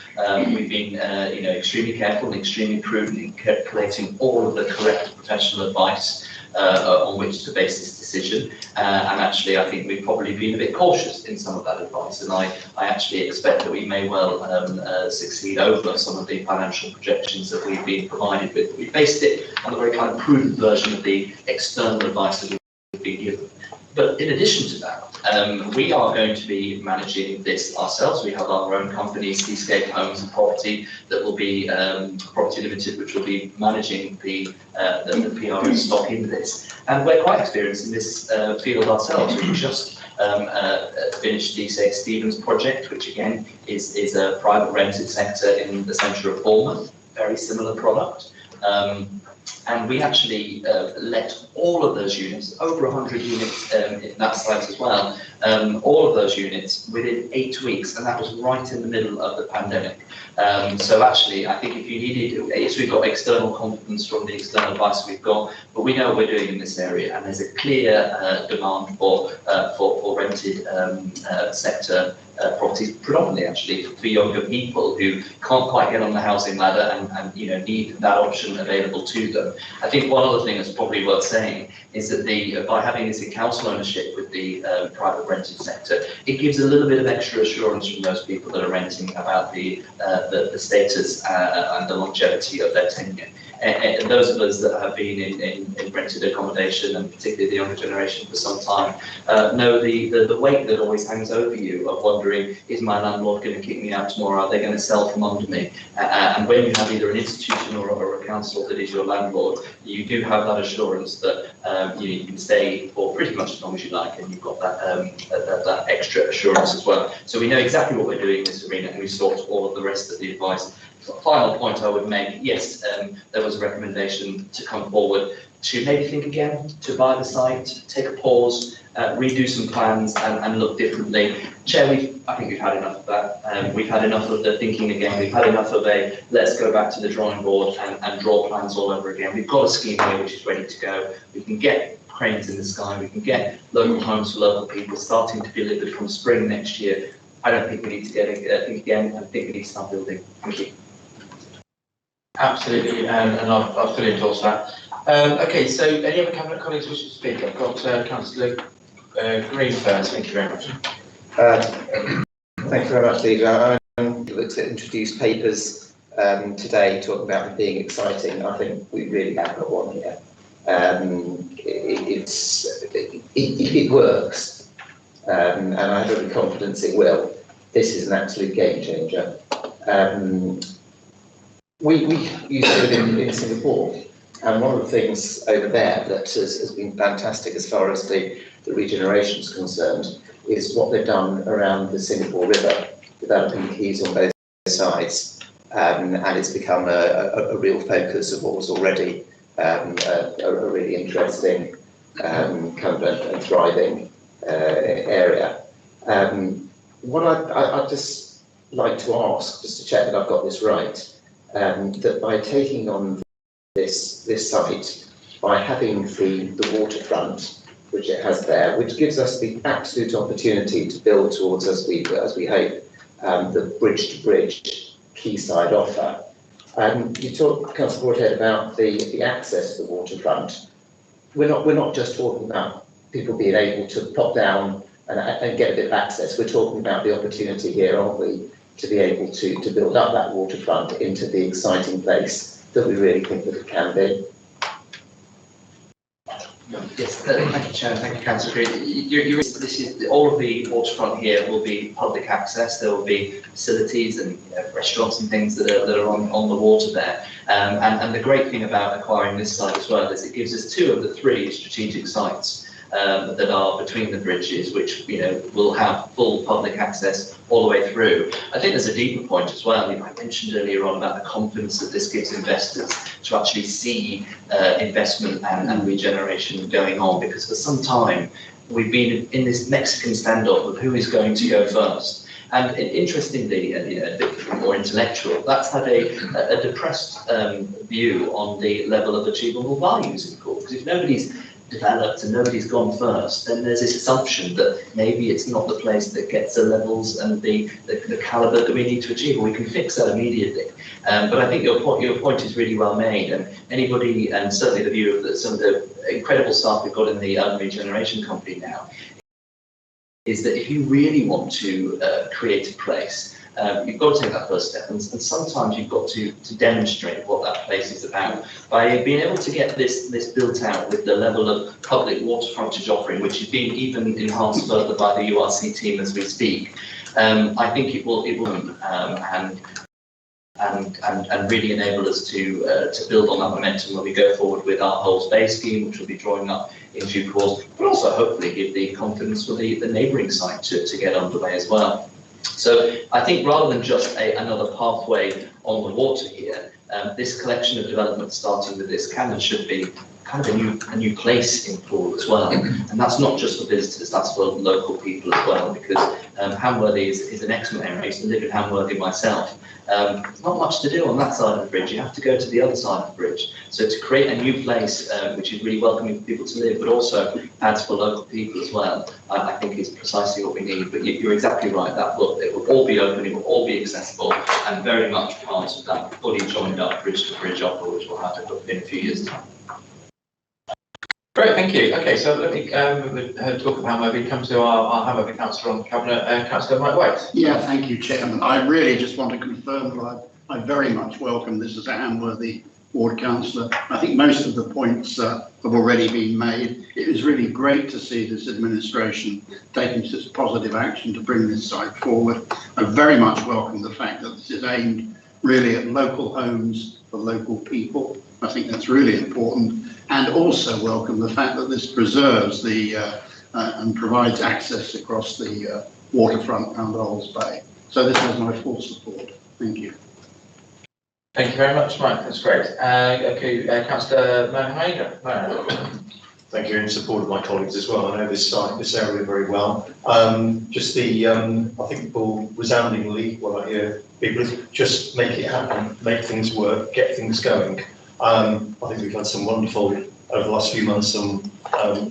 we've been extremely careful and extremely prudent in collating all of the correct professional advice on which to base this decision, and actually I think we've probably been a bit cautious in some of that advice, and I actually expect that we may well succeed over some of the financial projections that we've been provided with. We based it on a very kind of prudent version of the external advice that we've been given. But in addition to that, we are going to be managing this ourselves. We have our own company, Seascape Homes and Property, that will be Property Limited, which will be managing the PRS stock in this. And we're quite experienced in this field ourselves. We've just finished the St Stephen's project, which again is a private rented sector in the centre of Bournemouth. Very similar product. And we actually let all of those units, over 100 units in that site as well, all of those units within 8 weeks, and that was right in the middle of the pandemic. So actually, I think if you needed, yes, we've got external confidence from the external advice we've got, but we know what we're doing in this area, and there's a clear demand for rented sector properties, predominantly actually for younger people who can't quite get on the housing ladder and need that option available to them. I think one other thing that's probably worth saying is that by having this in council ownership with the private rented sector, it gives a little bit of extra assurance from those people that are renting about the status and the longevity of their tenure. those of us that have been in rented accommodation, and particularly the younger generation for some time, know the weight that always hangs over you of wondering, is my landlord going to kick me out tomorrow? Are they going to sell from under me? And when you have either an institution or a council that is your landlord, you do have that assurance that you can stay for pretty much as long as you like, and you've got that extra assurance as well. So we know exactly what we're doing in this arena, and we sort all of the rest of the advice. Final point I would make, yes, there was a recommendation to come forward to maybe think again, to buy the site, take a pause, redo some plans and look differently. Chair, I think we've had enough of that. We've had enough of the thinking again. We've had enough of a let's go back to the drawing board and draw plans all over again. We've got a scheme here which is ready to go. We can get cranes in the sky. We can get local homes for local people starting to be delivered from spring next year. I don't think we need to think again. I think we need to start building. Thank you. Absolutely, and I fully endorse that. Okay, so any other Cabinet colleagues wish to speak? I've got Councillor Green first. Thank you very much. Thank you very much, Leader. I looked at introduced papers today talking about them being exciting. I think we really have got one here. It works, and I have every confidence it will. This is an absolute game changer. We used to live in Singapore, and one of the things over there that has been fantastic as far as the regeneration is concerned is what they've done around the Singapore River, developing quays on both sides, and it's become a real focus of what was already a really interesting kind of a thriving area. What I'd just like to ask, just to check that I've got this right, that by taking on this site, by having the waterfront, which it has there, which gives us the absolute opportunity to build towards, as we hope, the bridge-to-bridge quayside offer. You talked, Councillor Bartlett, about the access to the waterfront. We're not just talking about people being able to pop down and get a bit of access. We're talking about the opportunity here, aren't we, to be able to build up that waterfront into the exciting place that we really think that it can be. Yes, thank you, Chair. Thank you, Councillor Green. This is all of the waterfront here will be public access. There will be facilities and restaurants and things that are on the water there. And the great thing about acquiring this site as well is it gives us 2 of the 3 strategic sites that are between the bridges, which will have full public access all the way through. I think there's a deeper point as well. I mentioned earlier on about the confidence that this gives investors to actually see investment and regeneration going on, because for some time we've been in this Mexican standoff of who is going to go first. And interestingly, a bit more intellectual, that's had a depressed view on the level of achievable values in court. Because if nobody's developed and nobody's gone first, then there's this assumption that maybe it's not the place that gets the levels and the calibre that we need to achieve, or we can fix that immediately. But I think your point is really well made, and anybody, and certainly the view of some of the incredible staff we've got in the urban regeneration company now, is that if you really want to create a place, you've got to take that first step, and sometimes you've got to demonstrate what that place is about by being able to get this built out with the level of public water frontage offering, which is being even enhanced further by the URC team as we speak. I think it will and really enable us to build on that momentum when we go forward with our whole space scheme, which will be drawing up in due course, but also hopefully give the confidence for the neighbouring site to get underway as well. So I think rather than just another pathway on the water here, this collection of development starting with this can and should be kind of a new place in Poole as well. And that's not just for visitors, that's for local people as well, because Hamworthy is an excellent area. I used to live in Hamworthy myself. There's not much to do on that side of the bridge. You have to go to the other side of the bridge. So to create a new place which is really welcoming for people to live, but also adds for local people as well, I think is precisely what we need. But you're exactly right, it will all be open, it will all be accessible, and very much part of that fully joined up bridge-to-bridge offer, which we'll have in a few years' time. Great, thank you. Okay, so let me talk about Hamworthy, come to our Hamworthy councillor on the Cabinet, Councillor Mike White. Yeah, thank you, Chairman. I really just want to confirm that I very much welcome this as a Hamworthy Ward Councillor. I think most of the points have already been made. It was really great to see this administration taking such positive action to bring this site forward. I very much welcome the fact that this is aimed really at local homes for local people. I think that's really important, and also welcome the fact that this preserves the and provides access across the waterfront around Earls Bay. So this has my full support. Thank you. Thank you very much, Mike. That's great. Okay, Councillor Mohammed. Thank you, in support of my colleagues as well. I know this site, this area very well. Just the, I think, resoundingly, what I hear people is just make it happen, make things work, get things going. I think we've had some wonderful, over the last few months, some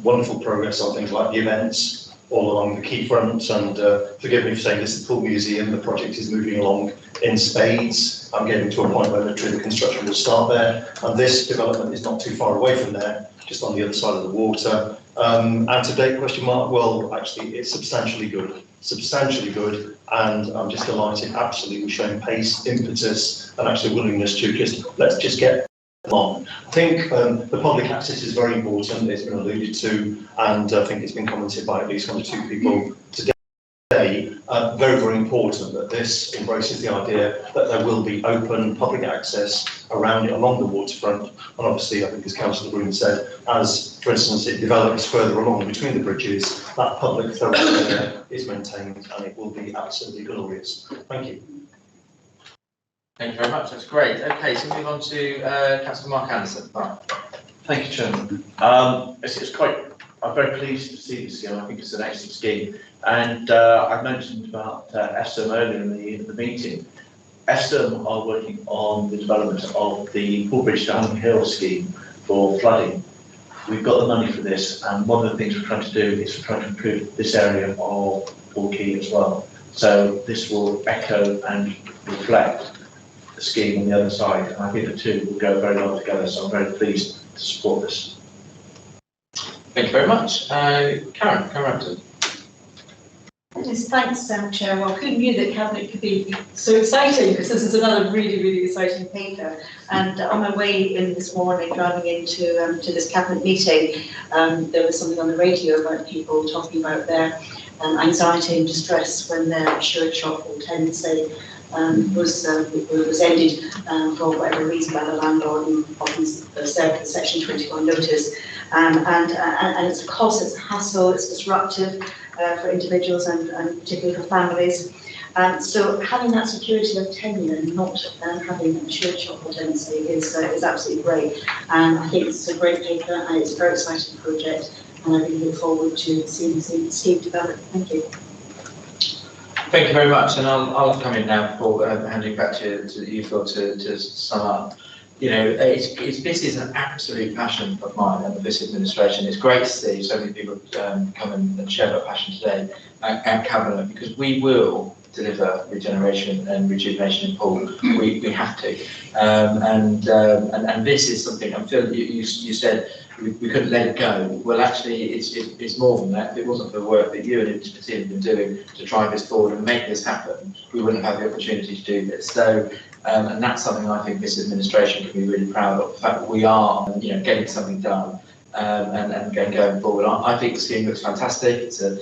wonderful progress on things like the events all along the key fronts, and forgive me for saying this, the Pool Museum, the project is moving along in spades. I'm getting to a point where literally the construction will start there, and this development is not too far away from there, just on the other side of the water. And to date, question mark, well, actually, it's substantially good, and I'm just delighted, absolutely showing pace, impetus, and actually willingness to let's just get on. I think the public access is very important. It's been alluded to, and I think it's been commented by at least 1 or 2 people today. Very, very important that this embraces the idea that there will be open public access around it along the waterfront, and obviously, I think as Councillor Broom said, as for instance it develops further along between the bridges, that public thoroughfare is maintained, and it will be absolutely glorious. Thank you. Thank you very much. That's great. Okay, so move on to Councillor Mark Anderson. Mark. Thank you, Chairman. I'm very pleased to see this scheme. I think it's an excellent scheme. And I mentioned about ESTM earlier in the meeting. ESTM are working on the development of the Pool Bridge Down Hill scheme for flooding. We've got the money for this, and one of the things we're trying to do is we're trying to improve this area of Pool Quay as well. So this will echo and reflect the scheme on the other side, and I think the two will go very well together, so I'm very pleased to support this. Thank you very much. Karen Upton. Yes, thanks, Chair. Well, who knew that Cabinet could be so exciting, because this is another really, really exciting paper. And on my way in this morning, driving into to this Cabinet meeting, there was something on the radio about people talking about their anxiety and distress when their assured shop or tenancy was ended for whatever reason by the landlord, and often served the Section 21 notice. And it's a cost, it's a hassle, it's disruptive for individuals and particularly for families. So having that security of tenure and not having an assured shop or tenancy is absolutely great. And I think it's a great paper, and it's a very exciting project, and I really look forward to seeing the scheme develop. Thank you. Thank you very much, and I'll come in now before handing back to you, Phil, to sum up. You know, this is an absolute passion of mine and this administration. It's great to see so many people come and share that passion today at Cabinet, because we will deliver regeneration and rejuvenation in Pool. We have to, and this is something. I'm Phil, you said we couldn't let it go. Well, actually, it's more than that. If it wasn't for the work that you and the team have been doing to drive this forward and make this happen, we wouldn't have the opportunity to do this. So, and that's something I think this administration can be really proud of. The fact that we are, getting something done and going forward. I think the scheme looks fantastic. It's a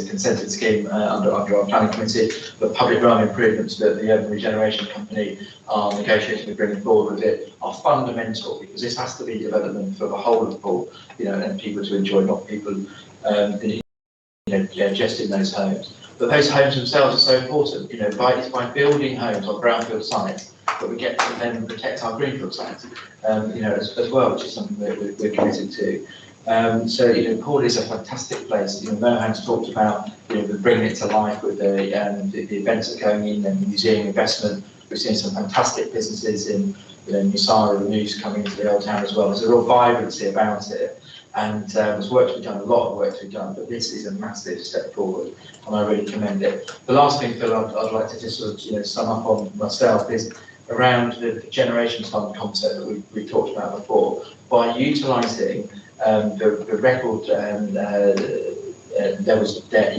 consented scheme under our planning committee. The public realm improvements that the Urban Regeneration Company are negotiating and bringing forward with it are fundamental, because this has to be development for the whole of Pool, and people to enjoy, not people, just in those homes. But those homes themselves are so important. It's by building homes on brownfield sites that we get to then protect our greenfield sites, as well, which is something that we're committed to. So, Pool is a fantastic place. Mohan's talked about, bringing it to life with the events that are going in and the museum investment. We've seen some fantastic businesses in, Musara and News coming into the old town as well. There's a real vibrancy about it. And there's work to be done, a lot of work to be done, but this is a massive step forward, and I really commend it. The last thing, Phil, I'd like to just sort of, sum up on myself is around the Generations Fund concept that we've talked about before. By utilising the record, there was debt,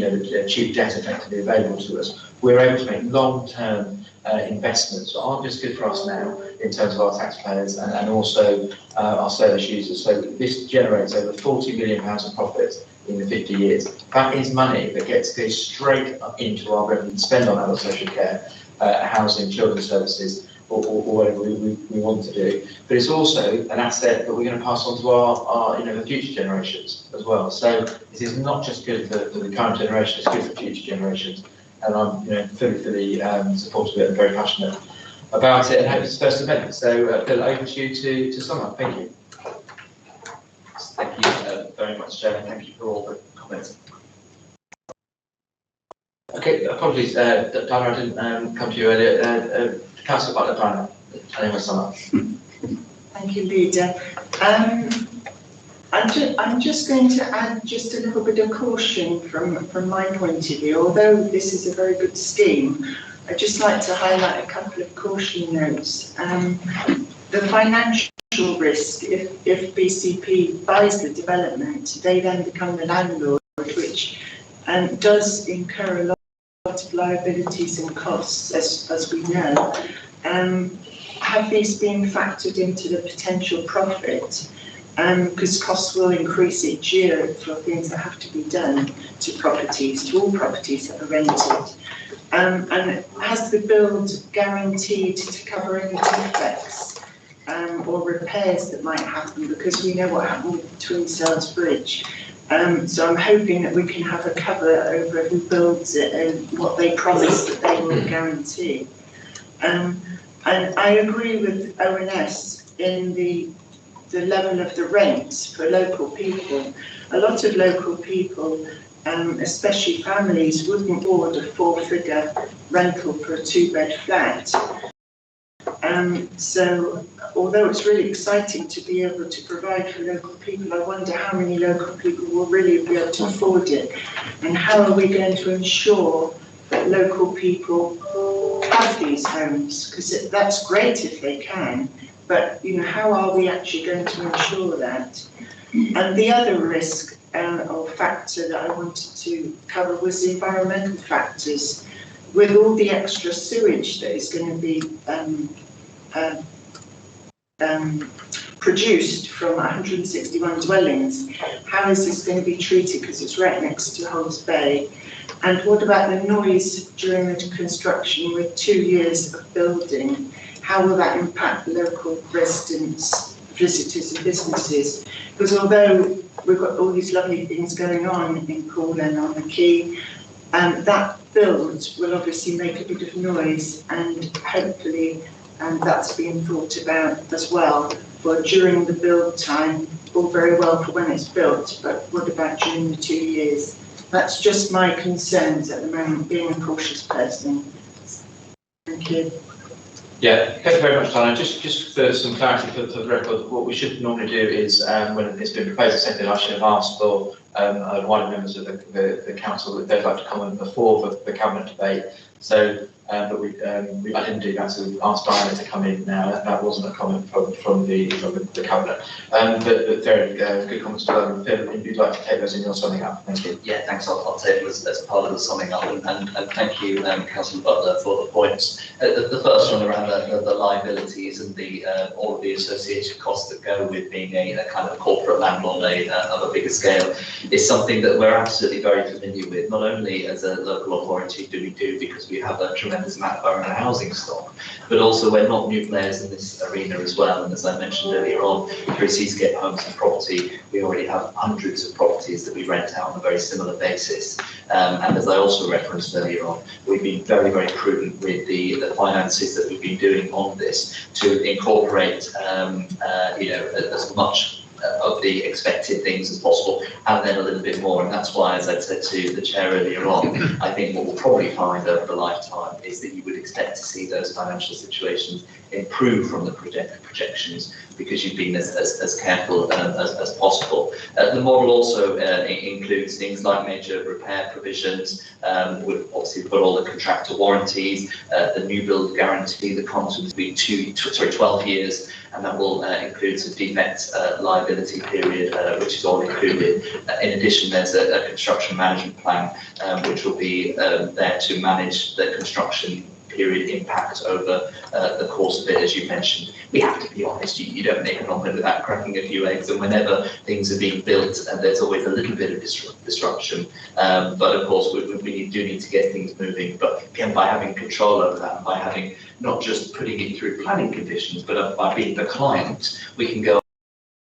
cheap debt effectively available to us, we're able to make long-term investments that aren't just good for us now. in terms of our taxpayers and also our service users. So this generates over £40 million of profit in the 50 years. That is money that goes straight into our revenue spend on adult social care, housing, children's services, or whatever we want to do. But it's also an asset that we're going to pass on to our the future generations as well. So this is not just good for the current generation, it's good for future generations. And I'm fully supportive of it and very passionate about it, and hope it's the first event. So Bill, over to you to sum up. Thank you. Thank you very much, Chair, and thank you for all the comments. Okay, apologies, Dana, I didn't come to you earlier. Councillor Bartlett, Dana, I want to sum up. Thank you, Leader. I'm just going to add just a little bit of caution from my point of view. Although this is a very good scheme, I'd just like to highlight a couple of caution notes. The financial risk, if BCP buys the development, they then become the landlord, which does incur a lot of liabilities and costs, as we know. Have these been factored into the potential profit? Because costs will increase each year for things that have to be done to all properties that are rented. And has the build guaranteed to cover any defects or repairs that might happen? Because we know what happened with Twin Cells Bridge. So I'm hoping that we can have a cover over who builds it and what they promise that they will guarantee. And I agree with ONS in the level of the rents for local people. A lot of local people, especially families, wouldn't afford a 4-figure rental for a 2-bed flat. So although it's really exciting to be able to provide for local people, I wonder how many local people will really be able to afford it, and how are we going to ensure that local people have these homes? Because that's great if they can, but how are we actually going to ensure that? And the other risk or factor that I wanted to cover was the environmental factors. With all the extra sewage that is going to be produced from 161 dwellings, how is this going to be treated, because it's right next to Holmes Bay? And what about the noise during the construction with 2 years of building? How will that impact local residents, visitors and businesses? Because although we've got all these lovely things going on in Cornwall on the Quay, that build will obviously make a bit of noise, and hopefully that's being thought about as well. For during the build time, all very well for when it's built, but what about during the 2 years? That's just my concerns at the moment, being a cautious person. Thank you. Yeah, thank you very much, Dana. Just for some clarity for the record, what we should normally do is, when it's been proposed and seconded, I should have asked for wider members of the council if they'd like to comment before the cabinet debate. So, but I didn't do that, so we asked Diana to come in now. That wasn't a comment from the cabinet. But very good comments to them. Phil, if you'd like to take those in your summing up, thank you. Yeah, thanks. I'll take it as part of the summing up, and thank you, Councillor Butler, for the points. The first one around the liabilities and all of the associated costs that go with being a kind of corporate landlord of a bigger scale is something that we're absolutely very familiar with. Not only as a local authority do we do because we have a tremendous amount of our own housing stock, but also we're not new players in this arena as well. And as I mentioned earlier on, through Seascape Homes and Property, we already have hundreds of properties that we rent out on a very similar basis. And as I also referenced earlier on, we've been very, very prudent with the finances that we've been doing on this to incorporate, as much of the expected things as possible, and then a little bit more. And that's why, as I said to the chair earlier on, I think what we'll probably find over the lifetime is that you would expect to see those financial situations improve from the projections, because you've been as careful as possible. The model also includes things like major repair provisions. We've obviously got all the contractor warranties, the new build guarantee, the contract will be 12 years, and that will include some defect liability period, which is all included. In addition, there's a construction management plan, which will be there to manage the construction period impact over the course of it, as you mentioned. We have to be honest, you don't make an omelette without cracking a few eggs, and whenever things are being built, there's always a little bit of disruption. But of course, we do need to get things moving. But again, by having control over that, by having not just putting it through planning conditions, but by being the client, we can go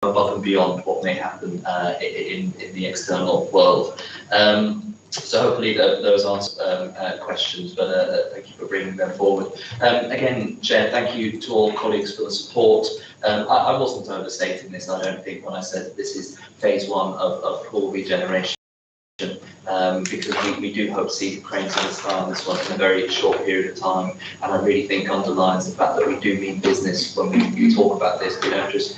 above and beyond what may happen in the external world. So hopefully those answer questions, but thank you for bringing them forward. Again, Chair, thank you to all colleagues for the support. I wasn't overstating this, I don't think, when I said this is phase one of pool regeneration. Because we do hope to see the cranes in the sky on this one in a very short period of time, and I really think underlines the fact that we do mean business when we talk about this. We don't just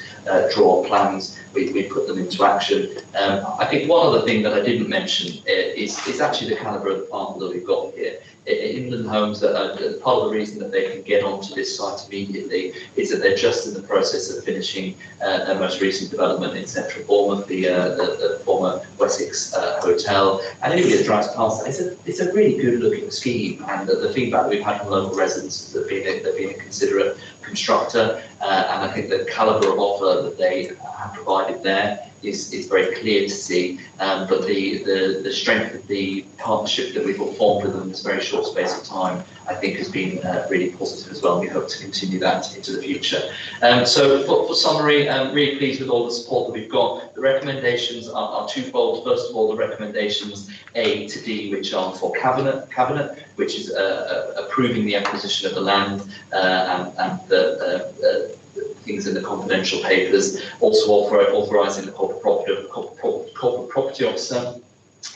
draw plans, we put them into action. I think one other thing that I didn't mention is actually the calibre of the partner that we've got here. Inland Homes, that part of the reason that they can get onto this site immediately is that they're just in the process of finishing their most recent development in central Bournemouth, the former Wessex Hotel. And anybody that drives past that, it's a really good looking scheme, and the feedback we've had from local residents is that they've been a considerate constructor, and I think the calibre of offer that they have provided there is very clear to see, but the strength of the partnership that we've formed with them in this very short space of time, I think, has been really positive as well. We hope to continue that into the future. So for summary, I'm really pleased with all the support that we've got. The recommendations are twofold. First of all, the recommendations A to D, which are for Cabinet, which is approving the acquisition of the land and the things in the confidential papers, also authorising the corporate property officer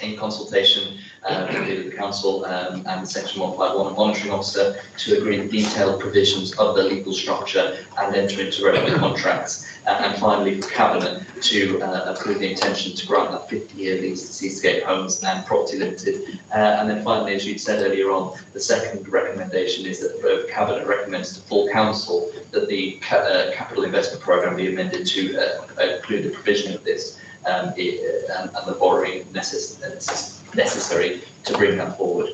in consultation with the council and the section 151 monitoring officer to agree the detailed provisions of the legal structure and enter into relevant contracts. And finally, for Cabinet to approve the intention to grant that 50-year lease to Seascape Homes and Property Limited. And then finally, as you'd said earlier on, the second recommendation is that the Cabinet recommends to full council that the capital investment programme be amended to include the provision of this and the borrowing necessary to bring that forward.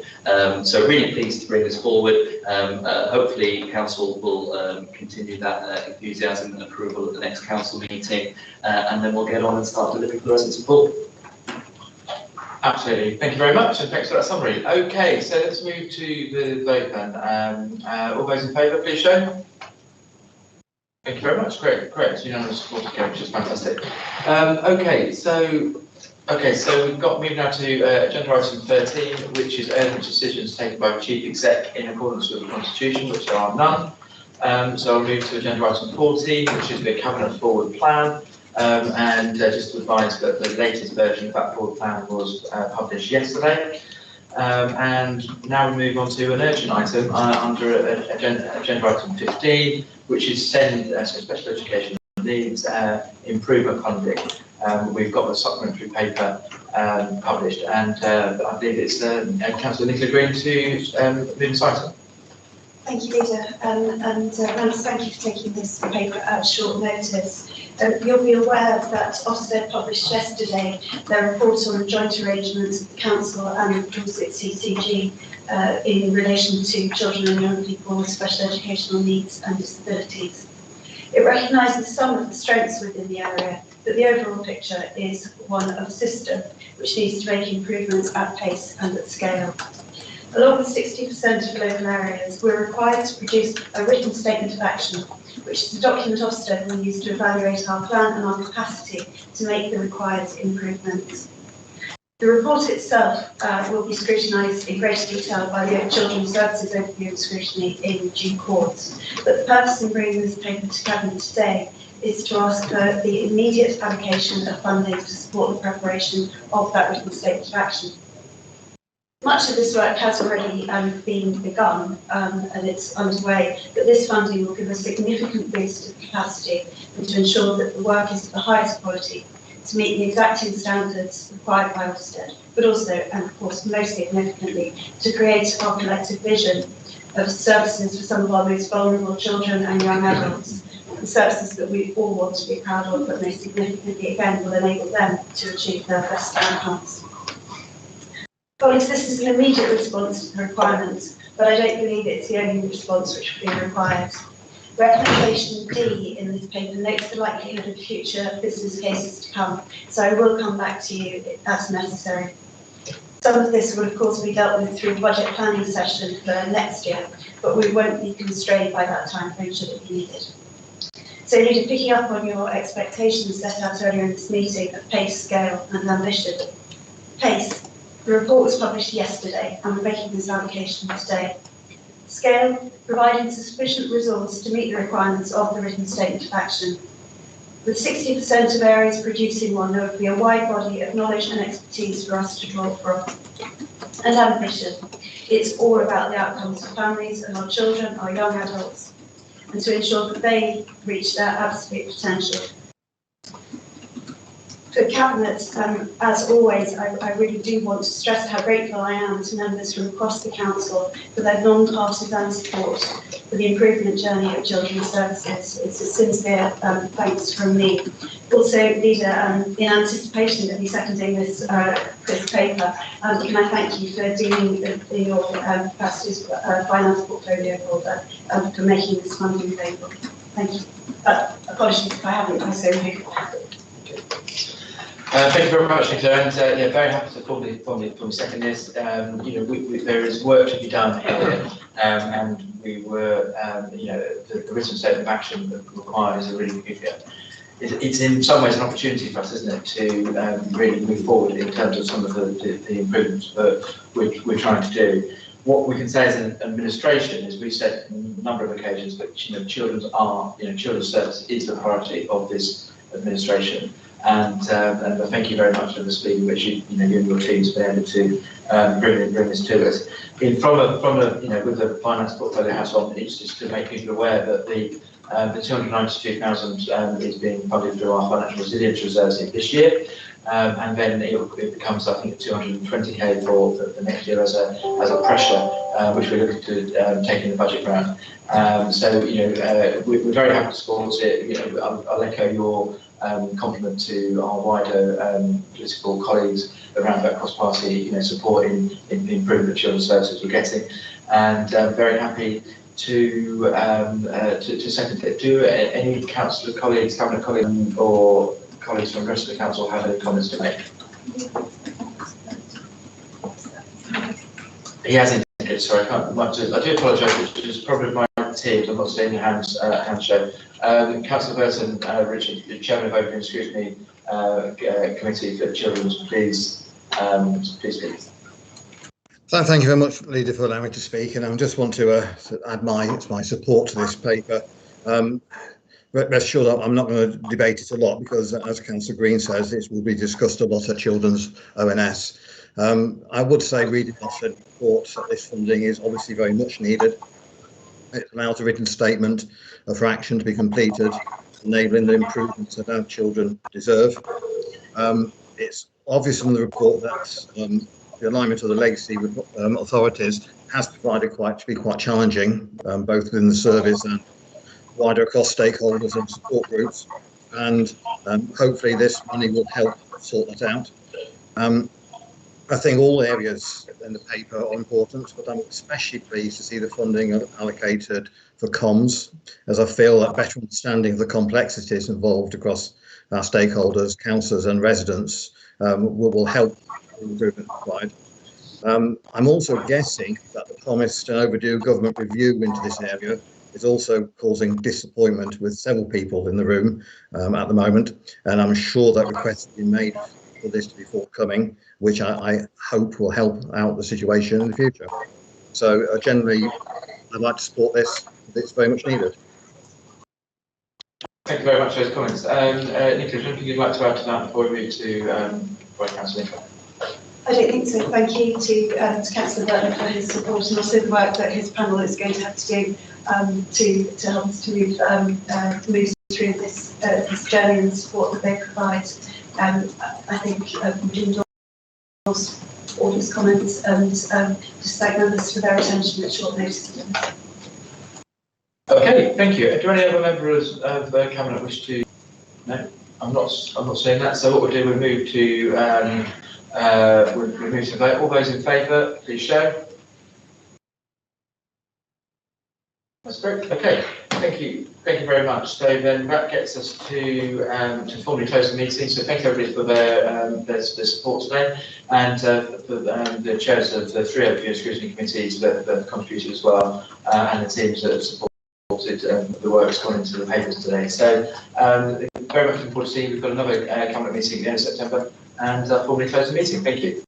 So really pleased to bring this forward. Hopefully council will continue that enthusiasm and approval at the next council meeting, and then we'll get on and start delivering for the residents of Poole. Absolutely, thank you very much, and thanks for that summary. Okay, so let's move to the vote then. All those in favour, please show. Thank you very much. Great. Unanimous support again, which is fantastic. Okay, so we've got moving now to agenda item 13, which is urgent decisions taken by the Chief Exec in accordance with the Constitution, which there are none. So I'll move to agenda item 14, which is the Cabinet Forward Plan. And just to advise that the latest version of that forward plan was published yesterday. And now we move on to an urgent item under agenda item 15, which is special education needs improvement funding. We've got the supplementary paper published, and I believe it's Councillor Nicola Green to move this item. Thank you, Leader, and members, thank you for taking this paper at short notice. You'll be aware that Ofsted published yesterday their report on the joint arrangements of the Council and Dorset CCG in relation to children and young people with special educational needs and disabilities. It recognises some of the strengths within the area, but the overall picture is one of a system which needs to make improvements at pace and at scale. Along with 60% of local areas, we're required to produce a written statement of action, which is the document Ofsted will use to evaluate our plan and our capacity to make the required improvements. The report itself will be scrutinised in greater detail by the Children's Services Overview and Scrutiny in due course. But the purpose in bringing this paper to Cabinet today is to ask for the immediate allocation of funding to support the preparation of that written statement of action. Much of this work has already been begun and it's underway, but this funding will give a significant boost to capacity and to ensure that the work is of the highest quality to meet the exacting standards required by Ofsted, but also, and of course most significantly, to create our collective vision of services for some of our most vulnerable children and young adults, the services that we all want to be proud of, but most significantly again will enable them to achieve their best outcomes. Colleagues, this is an immediate response to the requirements but I don't believe it's the only response which will be required. Recommendation D in this paper notes the likelihood of future business cases to come, so I will come back to you as necessary. Some of this will of course be dealt with through the budget planning session for next year, but we won't be constrained by that time frame should it be needed. So Leader, picking up on your expectations set out earlier in this meeting of pace, scale and ambition. Pace. The report was published yesterday and we're making this allocation today. Scale, providing sufficient resource to meet the requirements of the written statement of action. With 60% of areas producing one, there will be a wide body of knowledge and expertise for us to draw from. And ambition. It's all about the outcomes for families and our children, our young adults, and to ensure that they reach their absolute potential. For Cabinet, as always, I really do want to stress how grateful I am to members from across the Council for their non-partisan support for the improvement journey of children's services. It's a sincere thanks from me. Also, Leader, in anticipation of you seconding this paper, can I thank you for dealing in your capacity as finance portfolio holder for making this funding available. Thank you. Apologies if I haven't, I so moved. Thank you very much, Nicola, and yeah, very happy to formally second this. There is work to be done here, and we were, the written statement of action that required is a really good. It's in some ways an opportunity for us, isn't it, to really move forward in terms of some of the improvements that we're trying to do. What we can say as an administration is we've said on a number of occasions that children's service is the priority of this administration. And thank you very much for the speed in which you and your team's been able to bring this to us. With the finance portfolio house on, it's just to make people aware that the 292,000 is being funded through our financial resilience reserves this year, and then it becomes, I think, 220k for the next year as a pressure, which we're looking to take in the budget round. We're very happy to support it. I'll echo your compliment to our wider political colleagues around that cross-party support in the improvement of children's services we're getting, and very happy to second it. Do any councillor colleagues, cabinet colleagues, or colleagues from the rest of the council have any comments to make? He has indicated, sorry, I do apologise, which is probably my team, I'm not seeing your hands show. Councillor Burton, Richard, the Chairman of Open Scrutiny Committee for Children's, please speak. Thank you very much, Leader, for allowing me to speak, and I just want to add my support to this paper. Rest assured, I'm not going to debate it a lot because, as Councillor Green says, it will be discussed a lot at Children's ONS. I would say, reading Ofsted reports, that this funding is obviously very much needed. It allows a written statement for action to be completed, enabling the improvements that our children deserve. It's obvious from the report that the alignment of the legacy with authorities has provided to be quite challenging, both within the service and wider across stakeholders and support groups. And hopefully this money will help sort that out. I think all areas in the paper are important, but I'm especially pleased to see the funding allocated for comms, as I feel that better understanding of the complexities involved across our stakeholders, councillors and residents will help the improvement required. I'm also guessing that the promised and overdue government review into this area is also causing disappointment with several people in the room at the moment, and I'm sure that requests have been made for this to be forthcoming, which I hope will help out the situation in the future. So generally, I'd like to support this. It's very much needed. Thank you very much for those comments. Nicola, is there anything you'd like to add to that before we move to Councillor Nicola? I don't think so. Thank you to Councillor Bartlett for his support and also the work that his panel is going to have to do to help us to move through this journey and the support that they provide. I think we endorse all his comments and just thank members for their attention at short notice. Okay, thank you. Do any other members of the Cabinet wish to? No, I'm not saying that. So what we'll do, we'll move to vote. All those in favour, please show. That's great. Okay, thank you very much. So then that gets us to formally close the meeting. So thank you everybody for their support today, and for the chairs of the three Open Scrutiny committees that have contributed as well, and the teams that have supported the work that's gone into the papers today. So very much looking forward to seeing you. We've got another cabinet meeting at the end of September, and formally close the meeting. Thank you.